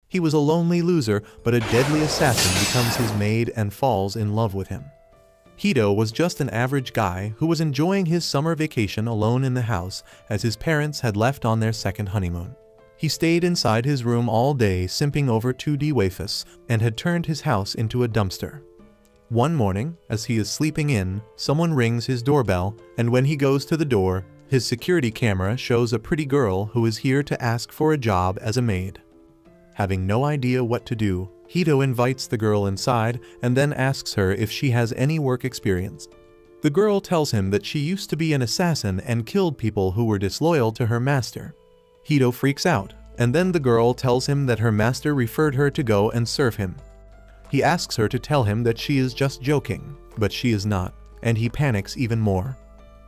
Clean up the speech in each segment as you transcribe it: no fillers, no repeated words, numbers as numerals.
He was a lonely loser, but a deadly assassin becomes his maid and falls in love with him. Hito was just an average guy who was enjoying his summer vacation alone in the house as his parents had left on their second honeymoon. He stayed inside his room all day simping over 2D wafers and had turned his house into a dumpster. One morning, as he is sleeping in, someone rings his doorbell, and when he goes to the door, his security camera shows a pretty girl who is here to ask for a job as a maid. Having no idea what to do, Hito invites the girl inside and then asks her if she has any work experience. The girl tells him that she used to be an assassin and killed people who were disloyal to her master. Hito freaks out, and then the girl tells him that her master referred her to go and serve him. He asks her to tell him that she is just joking, but she is not, and he panics even more.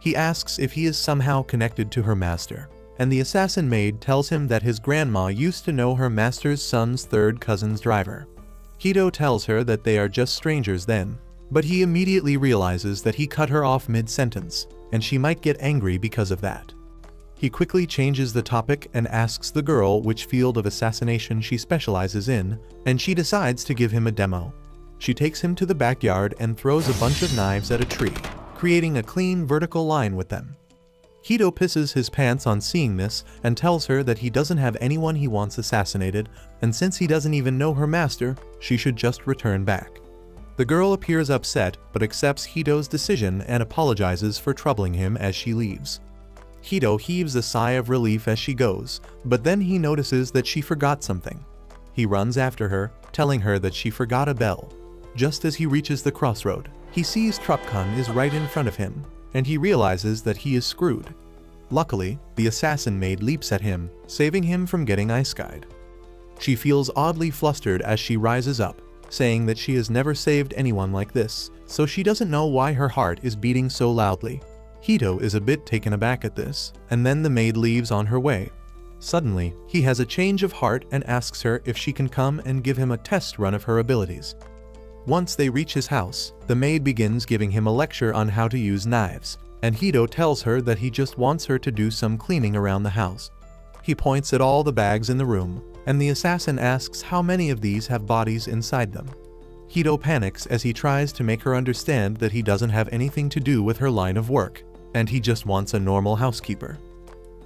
He asks if he is somehow connected to her master, and the assassin maid tells him that his grandma used to know her master's son's third cousin's driver. Hito tells her that they are just strangers then, but he immediately realizes that he cut her off mid-sentence, and she might get angry because of that. He quickly changes the topic and asks the girl which field of assassination she specializes in, and she decides to give him a demo. She takes him to the backyard and throws a bunch of knives at a tree, creating a clean vertical line with them. Hito pisses his pants on seeing this and tells her that he doesn't have anyone he wants assassinated, and since he doesn't even know her master, she should just return back. The girl appears upset but accepts Hito's decision and apologizes for troubling him as she leaves. Hito heaves a sigh of relief as she goes, but then he notices that she forgot something. He runs after her, telling her that she forgot a bell. Just as he reaches the crossroad, he sees Trupkun is right in front of him, and he realizes that he is screwed. Luckily, the assassin maid leaps at him, saving him from getting ice-guyed. She feels oddly flustered as she rises up, saying that she has never saved anyone like this, so she doesn't know why her heart is beating so loudly. Hito is a bit taken aback at this, and then the maid leaves on her way. Suddenly, he has a change of heart and asks her if she can come and give him a test run of her abilities. Once they reach his house, the maid begins giving him a lecture on how to use knives, and Hito tells her that he just wants her to do some cleaning around the house. He points at all the bags in the room, and the assassin asks how many of these have bodies inside them. Hito panics as he tries to make her understand that he doesn't have anything to do with her line of work, and he just wants a normal housekeeper.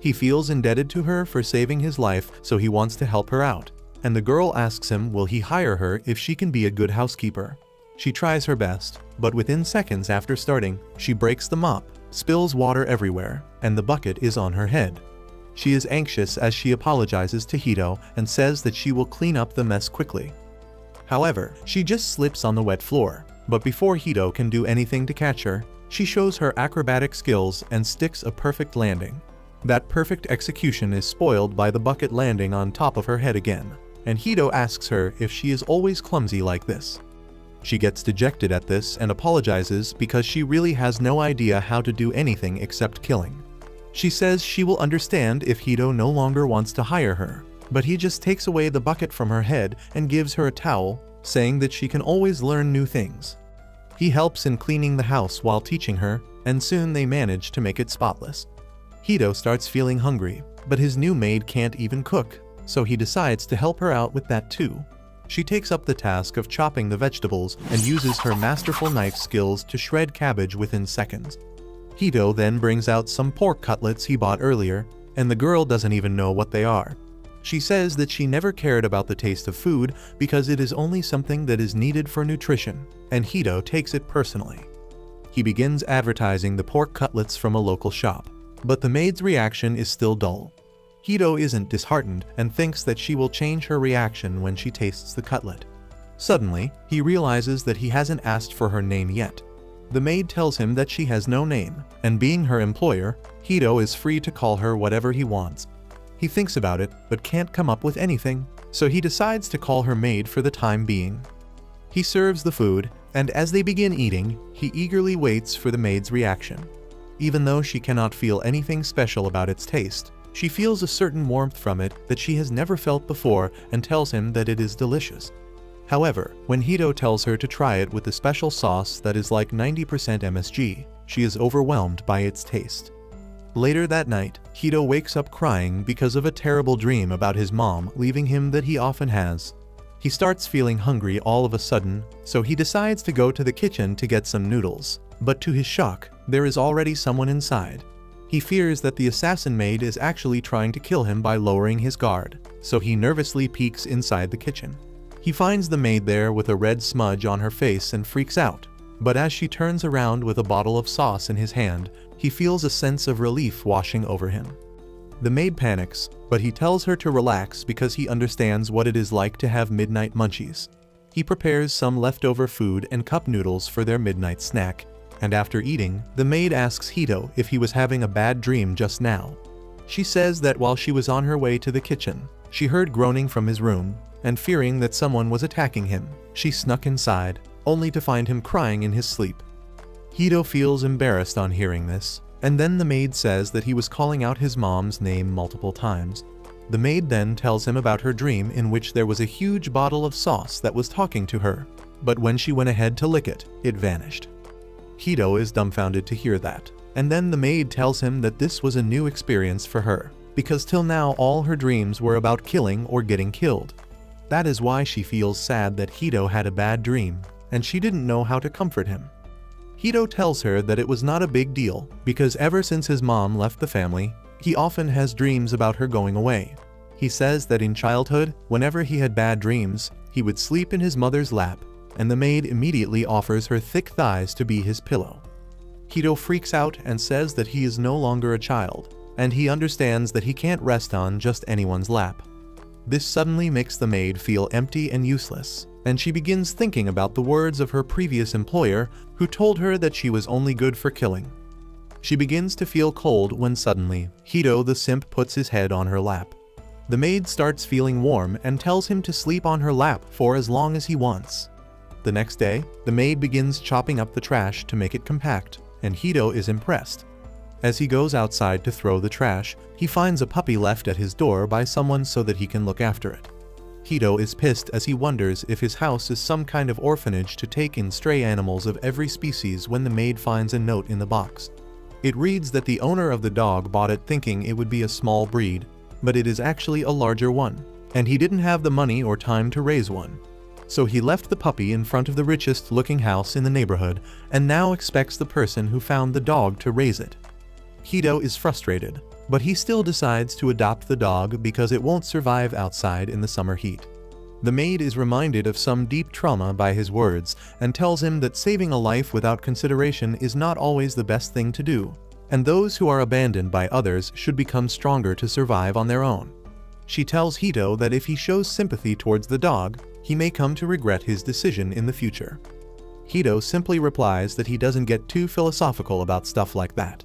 He feels indebted to her for saving his life, so he wants to help her out, and the girl asks him will he hire her if she can be a good housekeeper. She tries her best, but within seconds after starting, she breaks the mop, spills water everywhere, and the bucket is on her head. She is anxious as she apologizes to Hito and says that she will clean up the mess quickly. However, she just slips on the wet floor, but before Hito can do anything to catch her, she shows her acrobatic skills and sticks a perfect landing. That perfect execution is spoiled by the bucket landing on top of her head again, and Hito asks her if she is always clumsy like this. She gets dejected at this and apologizes because she really has no idea how to do anything except killing. She says she will understand if Hito no longer wants to hire her, but he just takes away the bucket from her head and gives her a towel, saying that she can always learn new things. He helps in cleaning the house while teaching her, and soon they manage to make it spotless. Hito starts feeling hungry, but his new maid can't even cook, so he decides to help her out with that too. She takes up the task of chopping the vegetables and uses her masterful knife skills to shred cabbage within seconds. Hito then brings out some pork cutlets he bought earlier, and the girl doesn't even know what they are. She says that she never cared about the taste of food because it is only something that is needed for nutrition, and Hito takes it personally. He begins advertising the pork cutlets from a local shop, but the maid's reaction is still dull. Hito isn't disheartened and thinks that she will change her reaction when she tastes the cutlet. Suddenly, he realizes that he hasn't asked for her name yet. The maid tells him that she has no name, and being her employer, Hito is free to call her whatever he wants. He thinks about it, but can't come up with anything, so he decides to call her Maid for the time being. He serves the food, and as they begin eating, he eagerly waits for the maid's reaction. Even though she cannot feel anything special about its taste, she feels a certain warmth from it that she has never felt before and tells him that it is delicious. However, when Hito tells her to try it with a special sauce that is like 90% MSG, she is overwhelmed by its taste. Later that night, Hito wakes up crying because of a terrible dream about his mom leaving him that he often has. He starts feeling hungry all of a sudden, so he decides to go to the kitchen to get some noodles. But to his shock, there is already someone inside. He fears that the assassin maid is actually trying to kill him by lowering his guard, so he nervously peeks inside the kitchen. He finds the maid there with a red smudge on her face and freaks out. But as she turns around with a bottle of sauce in his hand, he feels a sense of relief washing over him. The maid panics, but he tells her to relax because he understands what it is like to have midnight munchies. He prepares some leftover food and cup noodles for their midnight snack, and after eating, the maid asks Hito if he was having a bad dream just now. She says that while she was on her way to the kitchen, she heard groaning from his room, and fearing that someone was attacking him, she snuck inside, only to find him crying in his sleep. Hito feels embarrassed on hearing this, and then the maid says that he was calling out his mom's name multiple times. The maid then tells him about her dream in which there was a huge bottle of sauce that was talking to her, but when she went ahead to lick it, it vanished. Hito is dumbfounded to hear that, and then the maid tells him that this was a new experience for her, because till now all her dreams were about killing or getting killed. That is why she feels sad that Hito had a bad dream, and she didn't know how to comfort him. Hito tells her that it was not a big deal, because ever since his mom left the family, he often has dreams about her going away. He says that in childhood, whenever he had bad dreams, he would sleep in his mother's lap, and the maid immediately offers her thick thighs to be his pillow. Hito freaks out and says that he is no longer a child, and he understands that he can't rest on just anyone's lap. This suddenly makes the maid feel empty and useless, and she begins thinking about the words of her previous employer who told her that she was only good for killing. She begins to feel cold when suddenly, Hito the simp puts his head on her lap. The maid starts feeling warm and tells him to sleep on her lap for as long as he wants. The next day, the maid begins chopping up the trash to make it compact, and Hito is impressed. As he goes outside to throw the trash, he finds a puppy left at his door by someone so that he can look after it. Hito is pissed as he wonders if his house is some kind of orphanage to take in stray animals of every species when the maid finds a note in the box. It reads that the owner of the dog bought it thinking it would be a small breed, but it is actually a larger one, and he didn't have the money or time to raise one. So he left the puppy in front of the richest looking house in the neighborhood and now expects the person who found the dog to raise it. Hito is frustrated, but he still decides to adopt the dog because it won't survive outside in the summer heat. The maid is reminded of some deep trauma by his words and tells him that saving a life without consideration is not always the best thing to do, and those who are abandoned by others should become stronger to survive on their own. She tells Hito that if he shows sympathy towards the dog, he may come to regret his decision in the future. Hito simply replies that he doesn't get too philosophical about stuff like that.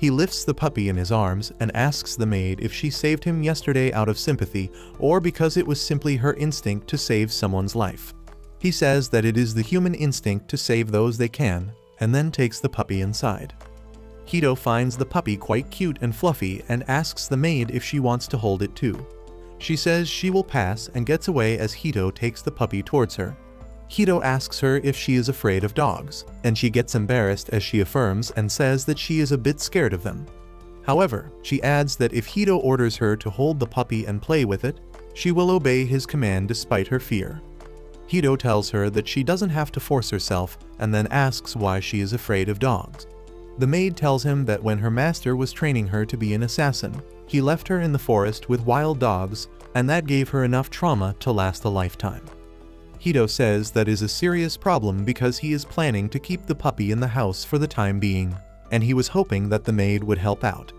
He lifts the puppy in his arms and asks the maid if she saved him yesterday out of sympathy or because it was simply her instinct to save someone's life. He says that it is the human instinct to save those they can, and then takes the puppy inside. Hito finds the puppy quite cute and fluffy and asks the maid if she wants to hold it too. She says she will pass and gets away as Hito takes the puppy towards her. Hito asks her if she is afraid of dogs, and she gets embarrassed as she affirms and says that she is a bit scared of them. However, she adds that if Hito orders her to hold the puppy and play with it, she will obey his command despite her fear. Hito tells her that she doesn't have to force herself and then asks why she is afraid of dogs. The maid tells him that when her master was training her to be an assassin, he left her in the forest with wild dogs, and that gave her enough trauma to last a lifetime. Hito says that is a serious problem because he is planning to keep the puppy in the house for the time being, and he was hoping that the maid would help out.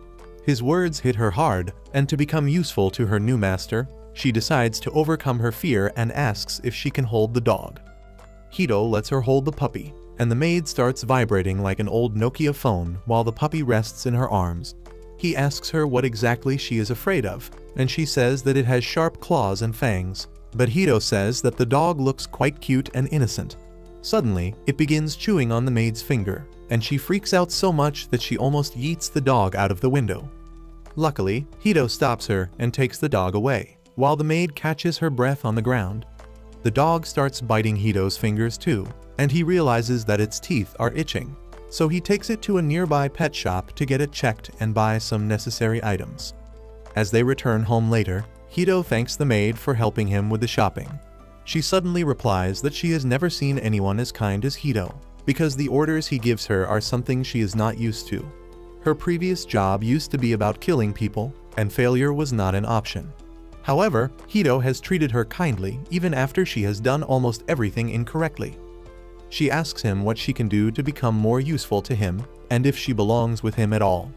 His words hit her hard, and to become useful to her new master, she decides to overcome her fear and asks if she can hold the dog. Hito lets her hold the puppy, and the maid starts vibrating like an old Nokia phone while the puppy rests in her arms. He asks her what exactly she is afraid of, and she says that it has sharp claws and fangs. But Hito says that the dog looks quite cute and innocent. Suddenly, it begins chewing on the maid's finger, and she freaks out so much that she almost yeets the dog out of the window. Luckily, Hito stops her and takes the dog away, while the maid catches her breath on the ground. The dog starts biting Hito's fingers too, and he realizes that its teeth are itching. so he takes it to a nearby pet shop to get it checked and buy some necessary items. As they return home later, Hito thanks the maid for helping him with the shopping. She suddenly replies that she has never seen anyone as kind as Hito, because the orders he gives her are something she is not used to. Her previous job used to be about killing people, and failure was not an option. However, Hito has treated her kindly even after she has done almost everything incorrectly. She asks him what she can do to become more useful to him, and if she belongs with him at all.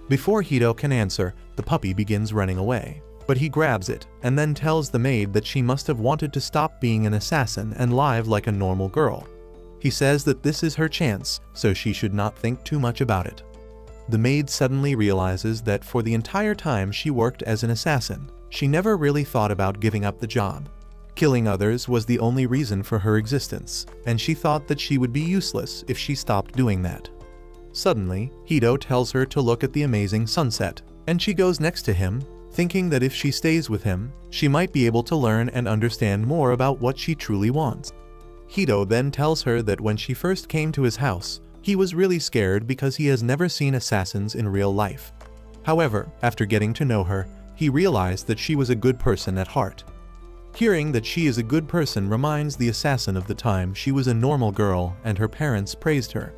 Before Hito can answer, the puppy begins running away, but he grabs it and then tells the maid that she must have wanted to stop being an assassin and live like a normal girl. He says that this is her chance, so she should not think too much about it. The maid suddenly realizes that for the entire time she worked as an assassin, she never really thought about giving up the job. Killing others was the only reason for her existence, and she thought that she would be useless if she stopped doing that. Suddenly, Hito tells her to look at the amazing sunset, and she goes next to him, thinking that if she stays with him, she might be able to learn and understand more about what she truly wants. Hito then tells her that when she first came to his house, he was really scared because he has never seen assassins in real life. However, after getting to know her, he realized that she was a good person at heart. Hearing that she is a good person reminds the assassin of the time she was a normal girl and her parents praised her.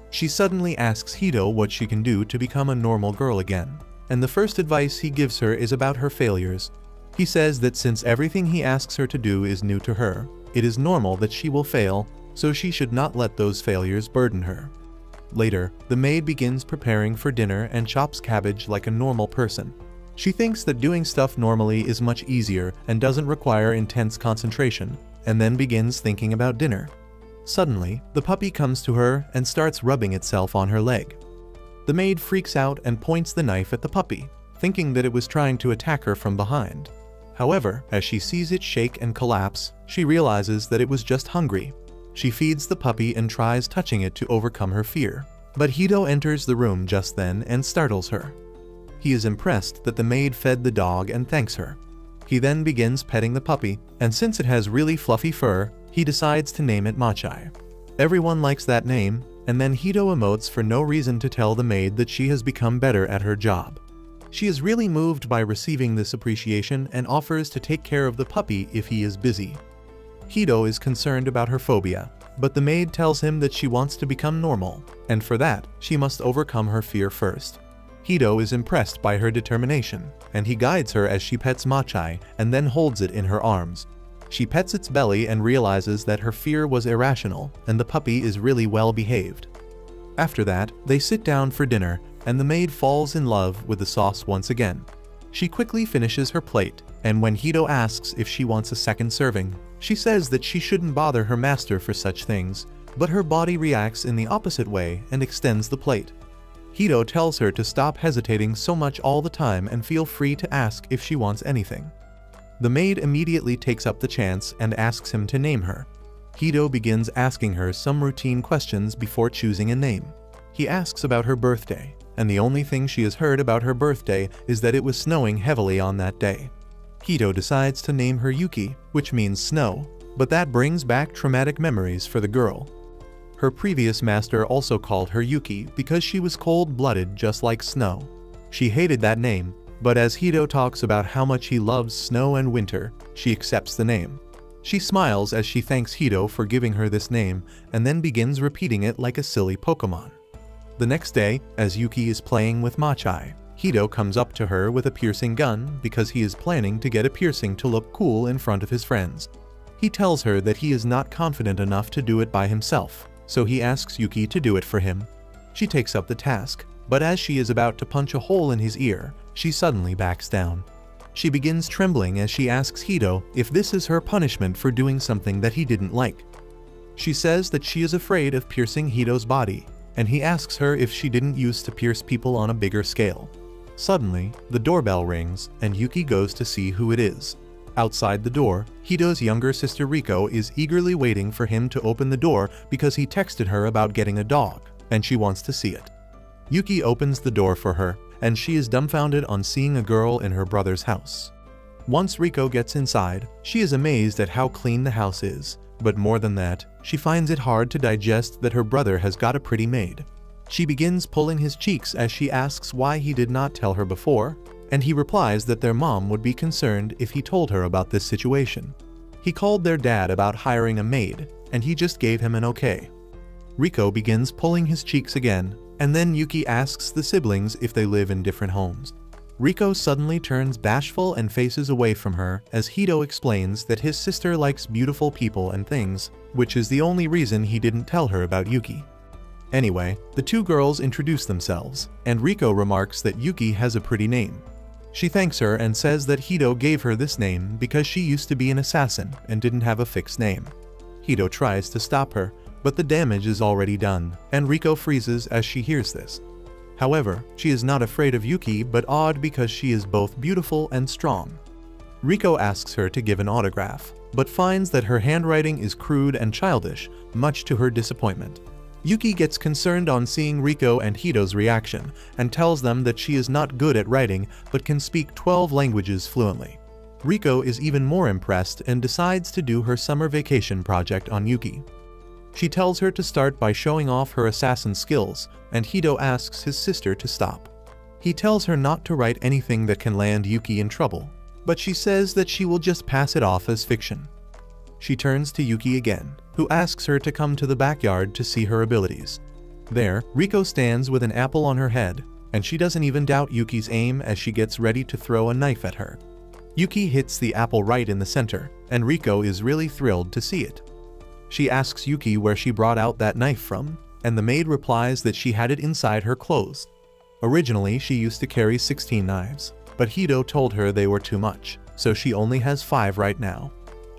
She suddenly asks Hito what she can do to become a normal girl again, and the first advice he gives her is about her failures. He says that since everything he asks her to do is new to her, it is normal that she will fail, so she should not let those failures burden her. Later, the maid begins preparing for dinner and chops cabbage like a normal person. She thinks that doing stuff normally is much easier and doesn't require intense concentration, and then begins thinking about dinner. Suddenly, the puppy comes to her and starts rubbing itself on her leg. The maid freaks out and points the knife at the puppy, thinking that it was trying to attack her from behind. However, as she sees it shake and collapse, she realizes that it was just hungry. She feeds the puppy and tries touching it to overcome her fear, but Hito enters the room just then and startles her. He is impressed that the maid fed the dog and thanks her. He then begins petting the puppy, and since it has really fluffy fur, he decides to name it Machai. Everyone likes that name, and then Hito emotes for no reason to tell the maid that she has become better at her job. She is really moved by receiving this appreciation and offers to take care of the puppy if he is busy. Hito is concerned about her phobia, but the maid tells him that she wants to become normal, and for that, she must overcome her fear first. Hito is impressed by her determination, and he guides her as she pets Machai and then holds it in her arms. She pets its belly and realizes that her fear was irrational and the puppy is really well behaved. After that, they sit down for dinner, and the maid falls in love with the sauce once again. She quickly finishes her plate, and when Hito asks if she wants a second serving, she says that she shouldn't bother her master for such things, but her body reacts in the opposite way and extends the plate. Hito tells her to stop hesitating so much all the time and feel free to ask if she wants anything. The maid immediately takes up the chance and asks him to name her. Hito begins asking her some routine questions before choosing a name. He asks about her birthday, and the only thing she has heard about her birthday is that it was snowing heavily on that day. Hito decides to name her Yuki, which means snow, but that brings back traumatic memories for the girl. Her previous master also called her Yuki because she was cold-blooded just like snow. She hated that name, but as Hito talks about how much he loves snow and winter, she accepts the name. She smiles as she thanks Hito for giving her this name and then begins repeating it like a silly Pokemon. The next day, as Yuki is playing with Machai, Hito comes up to her with a piercing gun because he is planning to get a piercing to look cool in front of his friends. He tells her that he is not confident enough to do it by himself, so he asks Yuki to do it for him. She takes up the task, but as she is about to punch a hole in his ear, she suddenly backs down. She begins trembling as she asks Hito if this is her punishment for doing something that he didn't like. She says that she is afraid of piercing Hito's body, and he asks her if she didn't used to pierce people on a bigger scale. Suddenly, the doorbell rings, and Yuki goes to see who it is. Outside the door, Hito's younger sister Riko is eagerly waiting for him to open the door because he texted her about getting a dog, and she wants to see it. Yuki opens the door for her, and she is dumbfounded on seeing a girl in her brother's house. Once Riko gets inside, she is amazed at how clean the house is, but more than that, she finds it hard to digest that her brother has got a pretty maid. She begins pulling his cheeks as she asks why he did not tell her before, and he replies that their mom would be concerned if he told her about this situation. He called their dad about hiring a maid, and he just gave him an okay. Riko begins pulling his cheeks again, and then Yuki asks the siblings if they live in different homes. Riko suddenly turns bashful and faces away from her as Hito explains that his sister likes beautiful people and things, which is the only reason he didn't tell her about Yuki. Anyway, the two girls introduce themselves, and Riko remarks that Yuki has a pretty name. She thanks her and says that Hito gave her this name because she used to be an assassin and didn't have a fixed name. Hito tries to stop her, but the damage is already done, and Riko freezes as she hears this. However, she is not afraid of Yuki but awed because she is both beautiful and strong. Riko asks her to give an autograph, but finds that her handwriting is crude and childish, much to her disappointment. Yuki gets concerned on seeing Riko and Hito's reaction, and tells them that she is not good at writing but can speak 12 languages fluently. Riko is even more impressed and decides to do her summer vacation project on Yuki. She tells her to start by showing off her assassin skills, and Hito asks his sister to stop. He tells her not to write anything that can land Yuki in trouble, but she says that she will just pass it off as fiction. She turns to Yuki again, who asks her to come to the backyard to see her abilities. There, Riko stands with an apple on her head, and she doesn't even doubt Yuki's aim as she gets ready to throw a knife at her. Yuki hits the apple right in the center, and Riko is really thrilled to see it. She asks Yuki where she brought out that knife from, and the maid replies that she had it inside her clothes. Originally, she used to carry 16 knives, but Hito told her they were too much, so she only has 5 right now.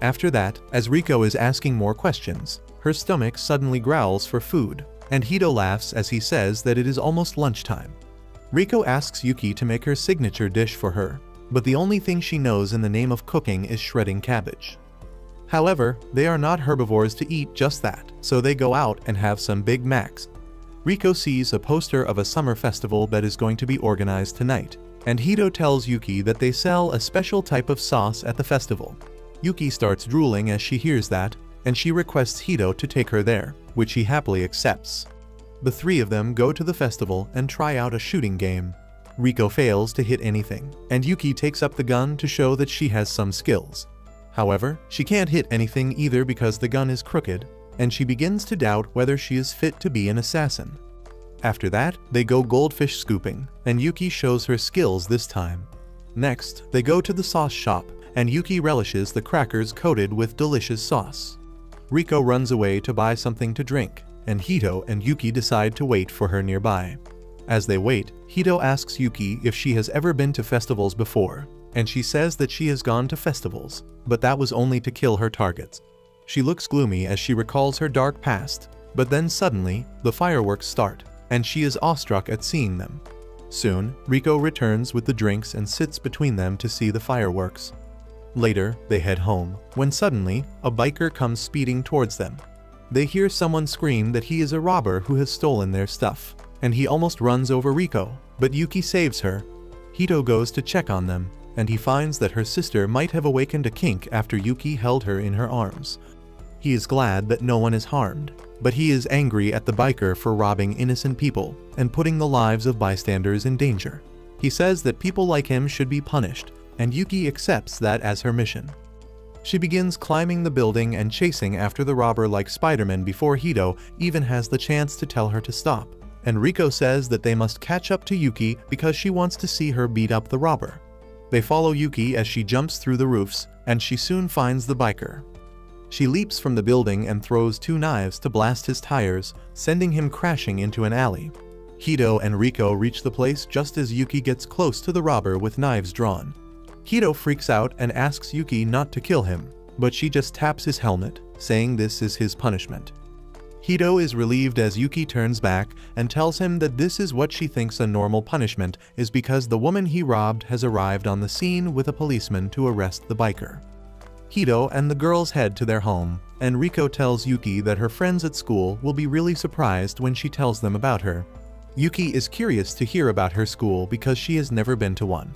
After that, as Riko is asking more questions, her stomach suddenly growls for food, and Hito laughs as he says that it is almost lunchtime. Riko asks Yuki to make her signature dish for her, but the only thing she knows in the name of cooking is shredding cabbage. However, they are not herbivores to eat just that, so they go out and have some Big Macs. Riko sees a poster of a summer festival that is going to be organized tonight, and Hito tells Yuki that they sell a special type of sauce at the festival. Yuki starts drooling as she hears that, and she requests Hito to take her there, which he happily accepts. The three of them go to the festival and try out a shooting game. Riko fails to hit anything, and Yuki takes up the gun to show that she has some skills. However, she can't hit anything either because the gun is crooked, and she begins to doubt whether she is fit to be an assassin. After that, they go goldfish scooping, and Yuki shows her skills this time. Next, they go to the sauce shop, and Yuki relishes the crackers coated with delicious sauce. Riko runs away to buy something to drink, and Hito and Yuki decide to wait for her nearby. As they wait, Hito asks Yuki if she has ever been to festivals before, and she says that she has gone to festivals, but that was only to kill her targets. She looks gloomy as she recalls her dark past, but then suddenly, the fireworks start, and she is awestruck at seeing them. Soon, Riko returns with the drinks and sits between them to see the fireworks. Later, they head home, when suddenly, a biker comes speeding towards them. They hear someone scream that he is a robber who has stolen their stuff, and he almost runs over Riko, but Yuki saves her. Hito goes to check on them, and he finds that her sister might have awakened a kink after Yuki held her in her arms. He is glad that no one is harmed, but he is angry at the biker for robbing innocent people and putting the lives of bystanders in danger. He says that people like him should be punished, and Yuki accepts that as her mission. She begins climbing the building and chasing after the robber like Spider-Man before Hito even has the chance to tell her to stop, and Riko says that they must catch up to Yuki because she wants to see her beat up the robber. They follow Yuki as she jumps through the roofs, and she soon finds the biker. She leaps from the building and throws 2 knives to blast his tires, sending him crashing into an alley. Hito and Riko reach the place just as Yuki gets close to the robber with knives drawn. Hito freaks out and asks Yuki not to kill him, but she just taps his helmet, saying this is his punishment. Hito is relieved as Yuki turns back and tells him that this is what she thinks a normal punishment is because the woman he robbed has arrived on the scene with a policeman to arrest the biker. Hito and the girls head to their home, and Riko tells Yuki that her friends at school will be really surprised when she tells them about her. Yuki is curious to hear about her school because she has never been to one.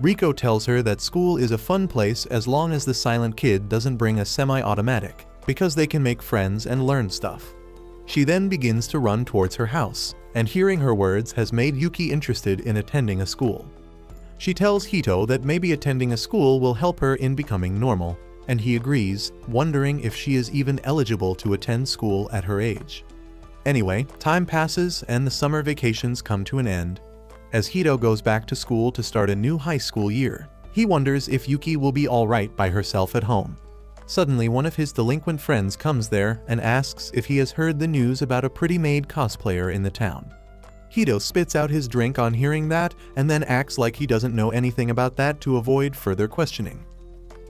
Riko tells her that school is a fun place as long as the silent kid doesn't bring a semi-automatic, because they can make friends and learn stuff. She then begins to run towards her house, and hearing her words has made Yuki interested in attending a school. She tells Hito that maybe attending a school will help her in becoming normal, and he agrees, wondering if she is even eligible to attend school at her age. Anyway, time passes and the summer vacations come to an end. As Hito goes back to school to start a new high school year, he wonders if Yuki will be alright by herself at home. Suddenly, one of his delinquent friends comes there and asks if he has heard the news about a pretty Maid cosplayer in the town. Hito spits out his drink on hearing that and then acts like he doesn't know anything about that to avoid further questioning.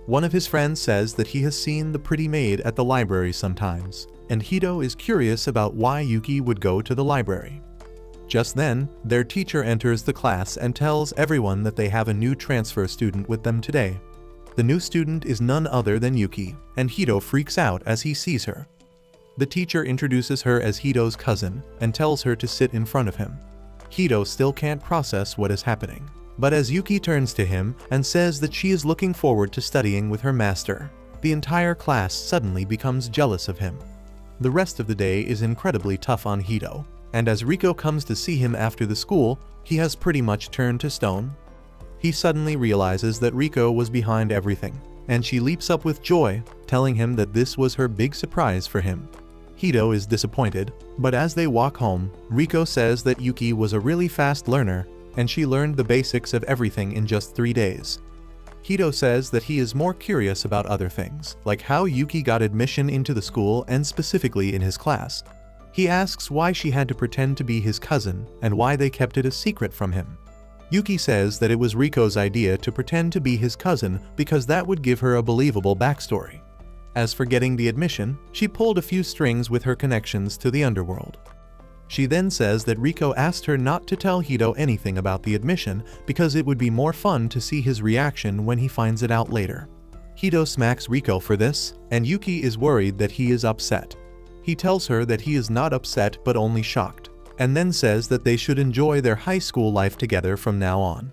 One of his friends says that he has seen the pretty Maid at the library sometimes, and Hito is curious about why Yuki would go to the library. Just then, their teacher enters the class and tells everyone that they have a new transfer student with them today. The new student is none other than Yuki, and Hito freaks out as he sees her. The teacher introduces her as Hito's cousin and tells her to sit in front of him. Hito still can't process what is happening, but as Yuki turns to him and says that she is looking forward to studying with her master, the entire class suddenly becomes jealous of him. The rest of the day is incredibly tough on Hito, and as Riko comes to see him after the school, he has pretty much turned to stone. He suddenly realizes that Riko was behind everything, and she leaps up with joy, telling him that this was her big surprise for him. Hito is disappointed, but as they walk home, Riko says that Yuki was a really fast learner, and she learned the basics of everything in just 3 days. Hito says that he is more curious about other things, like how Yuki got admission into the school and specifically in his class. He asks why she had to pretend to be his cousin and why they kept it a secret from him. Yuki says that it was Riko's idea to pretend to be his cousin because that would give her a believable backstory. As for getting the admission, she pulled a few strings with her connections to the underworld. She then says that Riko asked her not to tell Hito anything about the admission because it would be more fun to see his reaction when he finds it out later. Hito smacks Riko for this, and Yuki is worried that he is upset. He tells her that he is not upset but only shocked, and then says that they should enjoy their high school life together from now on.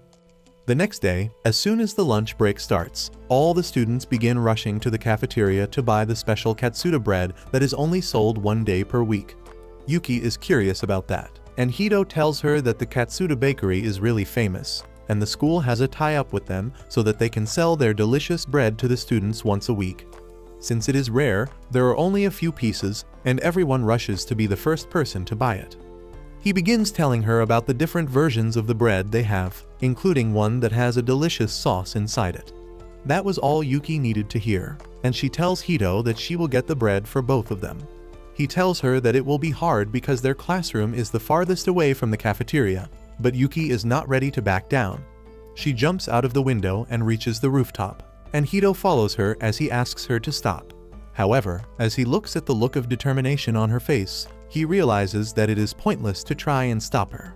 The next day, as soon as the lunch break starts, all the students begin rushing to the cafeteria to buy the special Katsuta bread that is only sold 1 day per week. Yuki is curious about that, and Hito tells her that the Katsuta bakery is really famous, and the school has a tie-up with them so that they can sell their delicious bread to the students once a week. Since it is rare, there are only a few pieces, and everyone rushes to be the first person to buy it. He begins telling her about the different versions of the bread they have, including one that has a delicious sauce inside it. That was all Yuki needed to hear, and she tells Hito that she will get the bread for both of them. He tells her that it will be hard because their classroom is the farthest away from the cafeteria, but Yuki is not ready to back down. She jumps out of the window and reaches the rooftop, and Hito follows her as he asks her to stop. However, as he looks at the look of determination on her face, he realizes that it is pointless to try and stop her.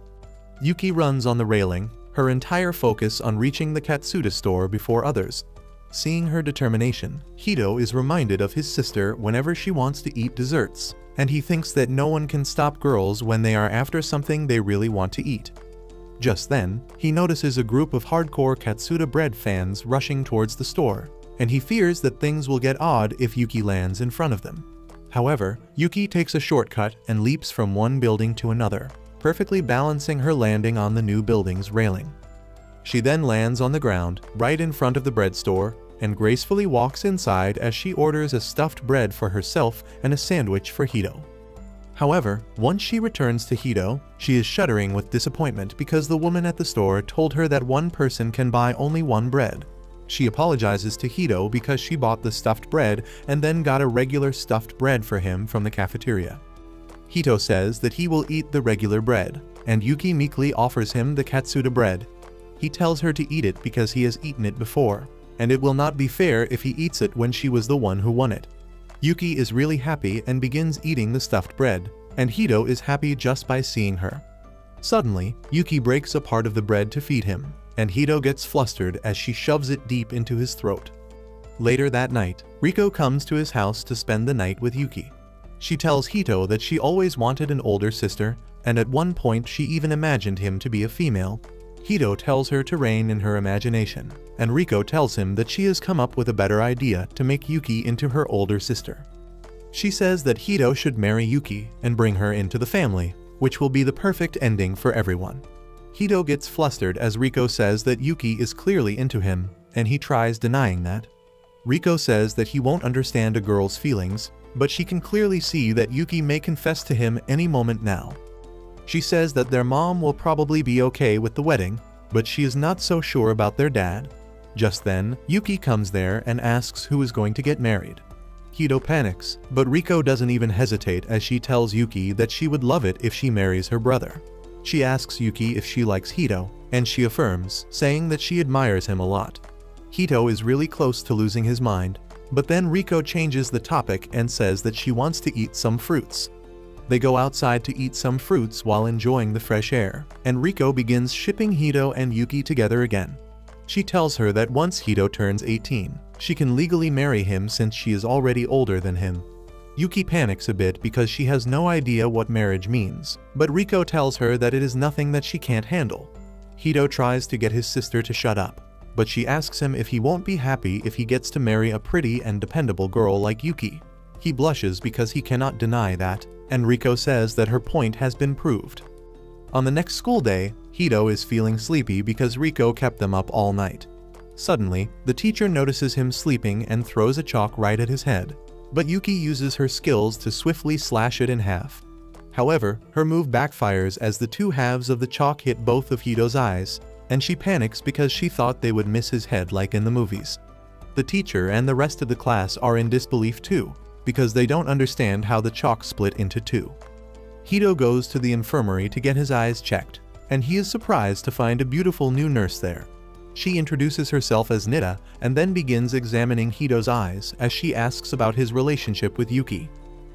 Yuki runs on the railing, her entire focus on reaching the Katsuta store before others. Seeing her determination, Hito is reminded of his sister whenever she wants to eat desserts, and he thinks that no one can stop girls when they are after something they really want to eat. Just then, he notices a group of hardcore Katsuta bread fans rushing towards the store, and he fears that things will get odd if Yuki lands in front of them. However, Yuki takes a shortcut and leaps from one building to another, perfectly balancing her landing on the new building's railing. She then lands on the ground, right in front of the bread store, and gracefully walks inside as she orders a stuffed bread for herself and a sandwich for Hito. However, once she returns to Hito, she is shuddering with disappointment because the woman at the store told her that one person can buy only one bread. She apologizes to Hito because she bought the stuffed bread and then got a regular stuffed bread for him from the cafeteria. Hito says that he will eat the regular bread, and Yuki meekly offers him the Katsuta bread. He tells her to eat it because he has eaten it before, and it will not be fair if he eats it when she was the one who won it. Yuki is really happy and begins eating the stuffed bread, and Hito is happy just by seeing her. Suddenly, Yuki breaks a part of the bread to feed him, and Hito gets flustered as she shoves it deep into his throat. Later that night, Riko comes to his house to spend the night with Yuki. She tells Hito that she always wanted an older sister, and at one point she even imagined him to be a female. Hito tells her to rein in her imagination, and Riko tells him that she has come up with a better idea to make Yuki into her older sister. She says that Hito should marry Yuki and bring her into the family, which will be the perfect ending for everyone. Hito gets flustered as Riko says that Yuki is clearly into him, and he tries denying that. Riko says that he won't understand a girl's feelings, but she can clearly see that Yuki may confess to him any moment now. She says that their mom will probably be okay with the wedding, but she is not so sure about their dad. Just then, Yuki comes there and asks who is going to get married. Hito panics, but Riko doesn't even hesitate as she tells Yuki that she would love it if she marries her brother. She asks Yuki if she likes Hito, and she affirms, saying that she admires him a lot. Hito is really close to losing his mind, but then Riko changes the topic and says that she wants to eat some fruits. They go outside to eat some fruits while enjoying the fresh air, and Riko begins shipping Hito and Yuki together again. She tells her that once Hito turns 18, she can legally marry him since she is already older than him. Yuki panics a bit because she has no idea what marriage means, but Riko tells her that it is nothing that she can't handle. Hito tries to get his sister to shut up, but she asks him if he won't be happy if he gets to marry a pretty and dependable girl like Yuki. He blushes because he cannot deny that, and Riko says that her point has been proved. On the next school day, Hito is feeling sleepy because Riko kept them up all night. Suddenly, the teacher notices him sleeping and throws a chalk right at his head, but Yuki uses her skills to swiftly slash it in half. However, her move backfires as the two halves of the chalk hit both of Hito's eyes, and she panics because she thought they would miss his head like in the movies. The teacher and the rest of the class are in disbelief too, because they don't understand how the chalk split into two. Hito goes to the infirmary to get his eyes checked, and he is surprised to find a beautiful new nurse there. She introduces herself as Nita and then begins examining Hito's eyes as she asks about his relationship with Yuki.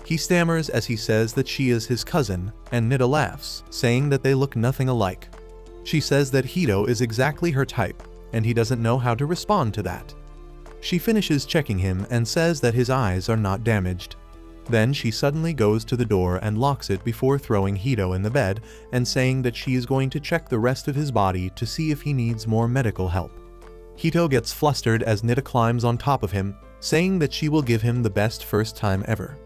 He stammers as he says that she is his cousin, and Nita laughs, saying that they look nothing alike. She says that Hito is exactly her type, and he doesn't know how to respond to that. She finishes checking him and says that his eyes are not damaged. Then she suddenly goes to the door and locks it before throwing Hito in the bed and saying that she is going to check the rest of his body to see if he needs more medical help. Hito gets flustered as Nita climbs on top of him, saying that she will give him the best first time ever.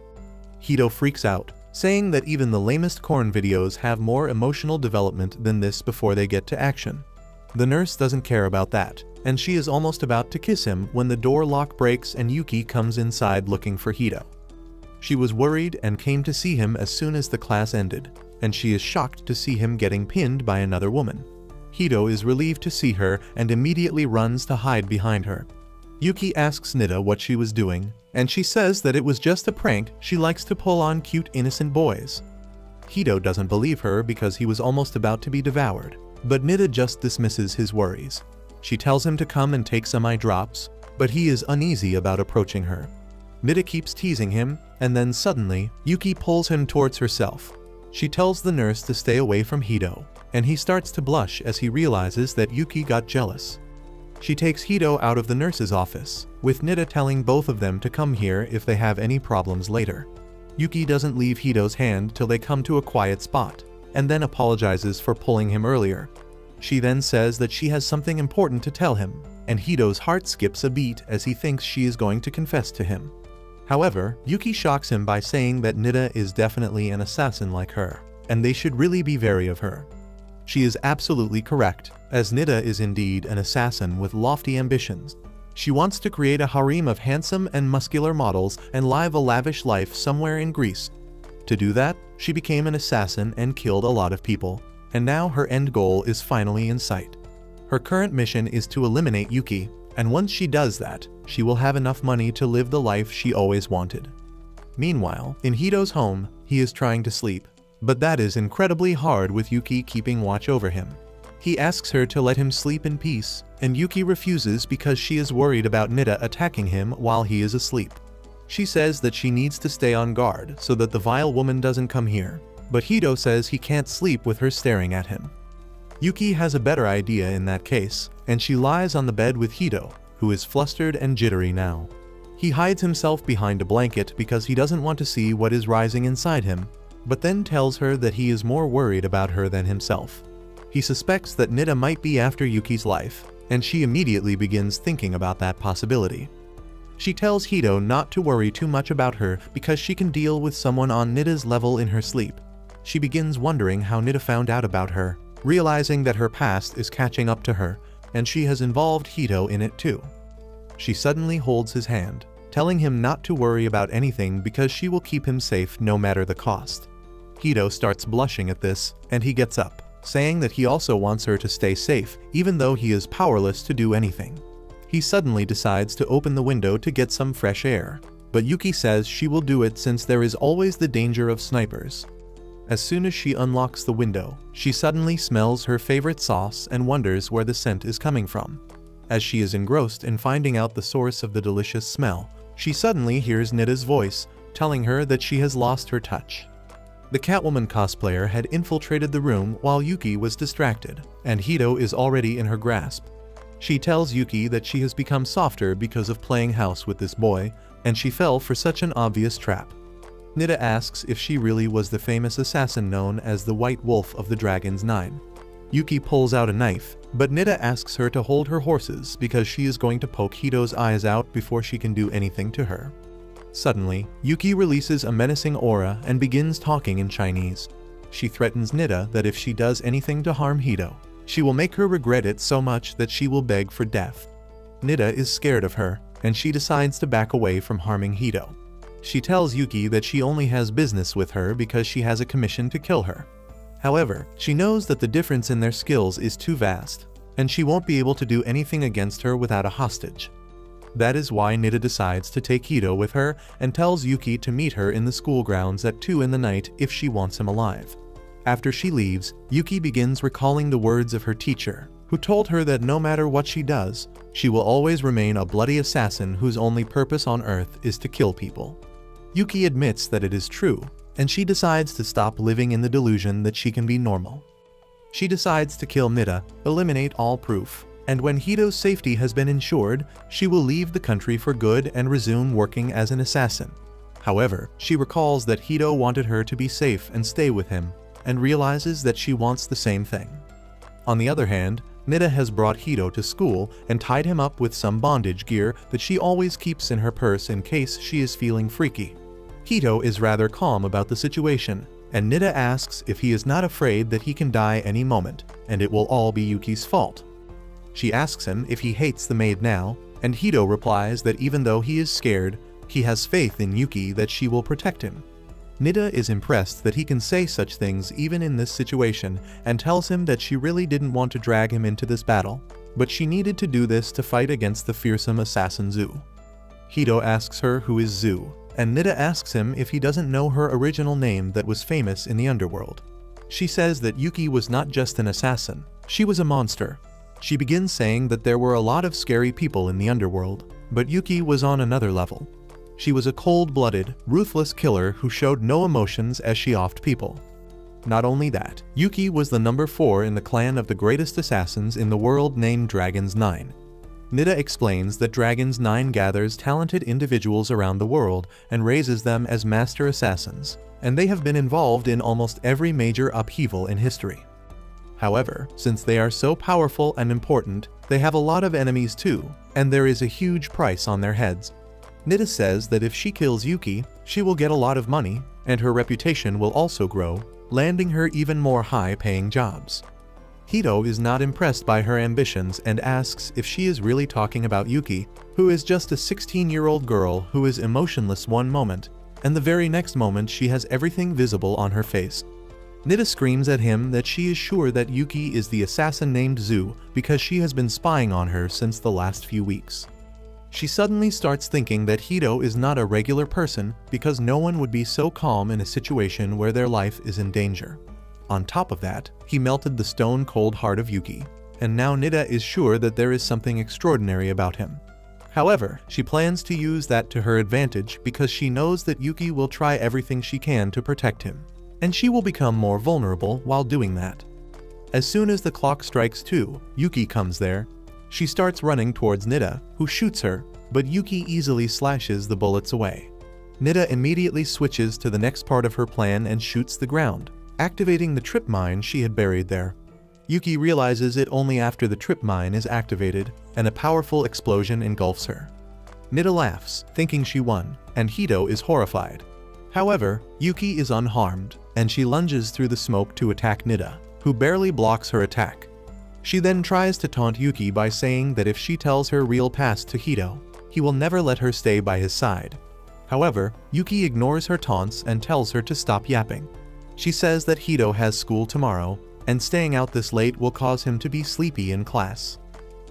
Hito freaks out, saying that even the lamest corn videos have more emotional development than this before they get to action. The nurse doesn't care about that, and she is almost about to kiss him when the door lock breaks and Yuki comes inside looking for Hito. She was worried and came to see him as soon as the class ended, and she is shocked to see him getting pinned by another woman. Hito is relieved to see her and immediately runs to hide behind her. Yuki asks Nita what she was doing, and she says that it was just a prank she likes to pull on cute innocent boys. Hito doesn't believe her because he was almost about to be devoured, but Nita just dismisses his worries. She tells him to come and take some eye drops, but he is uneasy about approaching her. Nita keeps teasing him, and then suddenly, Yuki pulls him towards herself. She tells the nurse to stay away from Hito, and he starts to blush as he realizes that Yuki got jealous. She takes Hito out of the nurse's office, with Nita telling both of them to come here if they have any problems later. Yuki doesn't leave Hito's hand till they come to a quiet spot, and then apologizes for pulling him earlier. She then says that she has something important to tell him, and Hito's heart skips a beat as he thinks she is going to confess to him. However, Yuki shocks him by saying that Nita is definitely an assassin like her, and they should really be wary of her. She is absolutely correct, as Nita is indeed an assassin with lofty ambitions. She wants to create a harem of handsome and muscular models and live a lavish life somewhere in Greece. To do that, she became an assassin and killed a lot of people, and now her end goal is finally in sight. Her current mission is to eliminate Yuki, and once she does that, she will have enough money to live the life she always wanted. Meanwhile, in Hito's home, he is trying to sleep, but that is incredibly hard with Yuki keeping watch over him. He asks her to let him sleep in peace, and Yuki refuses because she is worried about Nita attacking him while he is asleep. She says that she needs to stay on guard so that the vile woman doesn't come here, but Hito says he can't sleep with her staring at him. Yuki has a better idea in that case, and she lies on the bed with Hito, who is flustered and jittery now. He hides himself behind a blanket because he doesn't want to see what is rising inside him, but then tells her that he is more worried about her than himself. He suspects that Nita might be after Yuki's life, and she immediately begins thinking about that possibility. She tells Hito not to worry too much about her because she can deal with someone on Nida's level in her sleep. She begins wondering how Nida found out about her, realizing that her past is catching up to her, and she has involved Hito in it too. She suddenly holds his hand, telling him not to worry about anything because she will keep him safe no matter the cost. Hito starts blushing at this, and he gets up, saying that he also wants her to stay safe even though he is powerless to do anything. He suddenly decides to open the window to get some fresh air, but Yuki says she will do it since there is always the danger of snipers. As soon as she unlocks the window, she suddenly smells her favorite sauce and wonders where the scent is coming from. As she is engrossed in finding out the source of the delicious smell, she suddenly hears Nida's voice, telling her that she has lost her touch. The Catwoman cosplayer had infiltrated the room while Yuki was distracted, and Hito is already in her grasp. She tells Yuki that she has become softer because of playing house with this boy, and she fell for such an obvious trap. Nida asks if she really was the famous assassin known as the White Wolf of the Dragon's Nine. Yuki pulls out a knife, but Nida asks her to hold her horses because she is going to poke Hito's eyes out before she can do anything to her. Suddenly, Yuki releases a menacing aura and begins talking in Chinese. She threatens Nida that if she does anything to harm Hito, she will make her regret it so much that she will beg for death. Nida is scared of her, and she decides to back away from harming Hito. She tells Yuki that she only has business with her because she has a commission to kill her. However, she knows that the difference in their skills is too vast, and she won't be able to do anything against her without a hostage. That is why Nida decides to take Hito with her and tells Yuki to meet her in the school grounds at 2 in the night if she wants him alive. After she leaves, Yuki begins recalling the words of her teacher, who told her that no matter what she does, she will always remain a bloody assassin whose only purpose on Earth is to kill people. Yuki admits that it is true, and she decides to stop living in the delusion that she can be normal. She decides to kill Nida, eliminate all proof, and when Hito's safety has been ensured, she will leave the country for good and resume working as an assassin. However, she recalls that Hito wanted her to be safe and stay with him, and realizes that she wants the same thing. On the other hand, Nida has brought Hito to school and tied him up with some bondage gear that she always keeps in her purse in case she is feeling freaky. Hito is rather calm about the situation, and Nida asks if he is not afraid that he can die any moment, and it will all be Yuki's fault. She asks him if he hates the maid now, and Hito replies that even though he is scared, he has faith in Yuki that she will protect him. Nida is impressed that he can say such things even in this situation and tells him that she really didn't want to drag him into this battle, but she needed to do this to fight against the fearsome assassin Zhu. Hito asks her who is Zhu, and Nida asks him if he doesn't know her original name that was famous in the underworld. She says that Yuki was not just an assassin, she was a monster. She begins saying that there were a lot of scary people in the underworld, but Yuki was on another level. She was a cold-blooded, ruthless killer who showed no emotions as she offed people. Not only that, Yuki was the number 4 in the clan of the greatest assassins in the world named Dragon's Nine. Nida explains that Dragon's Nine gathers talented individuals around the world and raises them as master assassins, and they have been involved in almost every major upheaval in history. However, since they are so powerful and important, they have a lot of enemies too, and there is a huge price on their heads. Nida says that if she kills Yuki, she will get a lot of money, and her reputation will also grow, landing her even more high-paying jobs. Hito is not impressed by her ambitions and asks if she is really talking about Yuki, who is just a 16-year-old girl who is emotionless one moment, and the very next moment she has everything visible on her face. Nida screams at him that she is sure that Yuki is the assassin named Zhu because she has been spying on her since the last few weeks. She suddenly starts thinking that Hito is not a regular person because no one would be so calm in a situation where their life is in danger. On top of that, he melted the stone-cold heart of Yuki, and now Nida is sure that there is something extraordinary about him. However, she plans to use that to her advantage because she knows that Yuki will try everything she can to protect him, and she will become more vulnerable while doing that. As soon as the clock strikes 2, Yuki comes there. She starts running towards Nida, who shoots her, but Yuki easily slashes the bullets away. Nida immediately switches to the next part of her plan and shoots the ground, activating the trip mine she had buried there. Yuki realizes it only after the trip mine is activated, and a powerful explosion engulfs her. Nida laughs, thinking she won, and Hito is horrified. However, Yuki is unharmed, and she lunges through the smoke to attack Nida, who barely blocks her attack. She then tries to taunt Yuki by saying that if she tells her real past to Hito, he will never let her stay by his side. However, Yuki ignores her taunts and tells her to stop yapping. She says that Hito has school tomorrow, and staying out this late will cause him to be sleepy in class.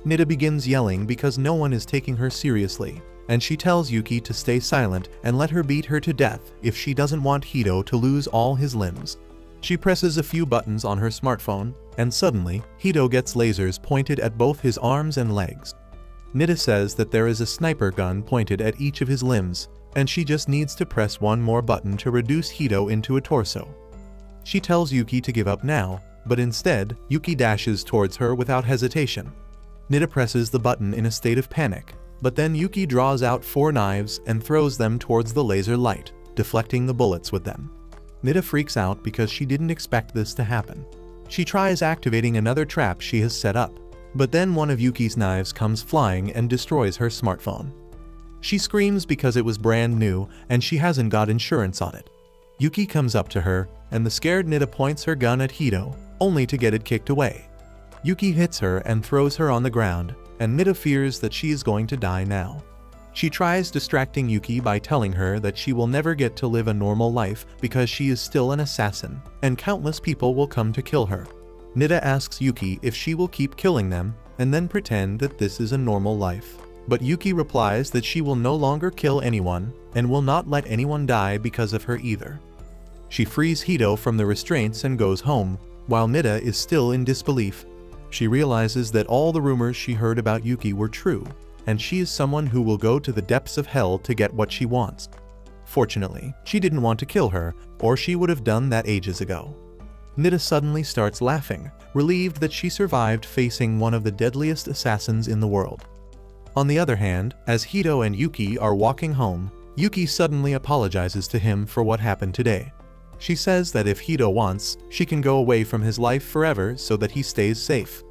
Nida begins yelling because no one is taking her seriously, and she tells Yuki to stay silent and let her beat her to death if she doesn't want Hito to lose all his limbs. She presses a few buttons on her smartphone, and suddenly, Hito gets lasers pointed at both his arms and legs. Nida says that there is a sniper gun pointed at each of his limbs, and she just needs to press one more button to reduce Hito into a torso. She tells Yuki to give up now, but instead, Yuki dashes towards her without hesitation. Nida presses the button in a state of panic, but then Yuki draws out 4 knives and throws them towards the laser light, deflecting the bullets with them. Nida freaks out because she didn't expect this to happen. She tries activating another trap she has set up, but then one of Yuki's knives comes flying and destroys her smartphone. She screams because it was brand new and she hasn't got insurance on it. Yuki comes up to her, and the scared Nida points her gun at Hito, only to get it kicked away. Yuki hits her and throws her on the ground, and Nida fears that she is going to die now. She tries distracting Yuki by telling her that she will never get to live a normal life because she is still an assassin, and countless people will come to kill her. Nida asks Yuki if she will keep killing them, and then pretend that this is a normal life. But Yuki replies that she will no longer kill anyone, and will not let anyone die because of her either. She frees Hito from the restraints and goes home, while Nida is still in disbelief. She realizes that all the rumors she heard about Yuki were true, and she is someone who will go to the depths of hell to get what she wants. Fortunately, she didn't want to kill her, or she would have done that ages ago. Nida suddenly starts laughing, relieved that she survived facing one of the deadliest assassins in the world. On the other hand, as Hito and Yuki are walking home, Yuki suddenly apologizes to him for what happened today. She says that if Hito wants, she can go away from his life forever so that he stays safe.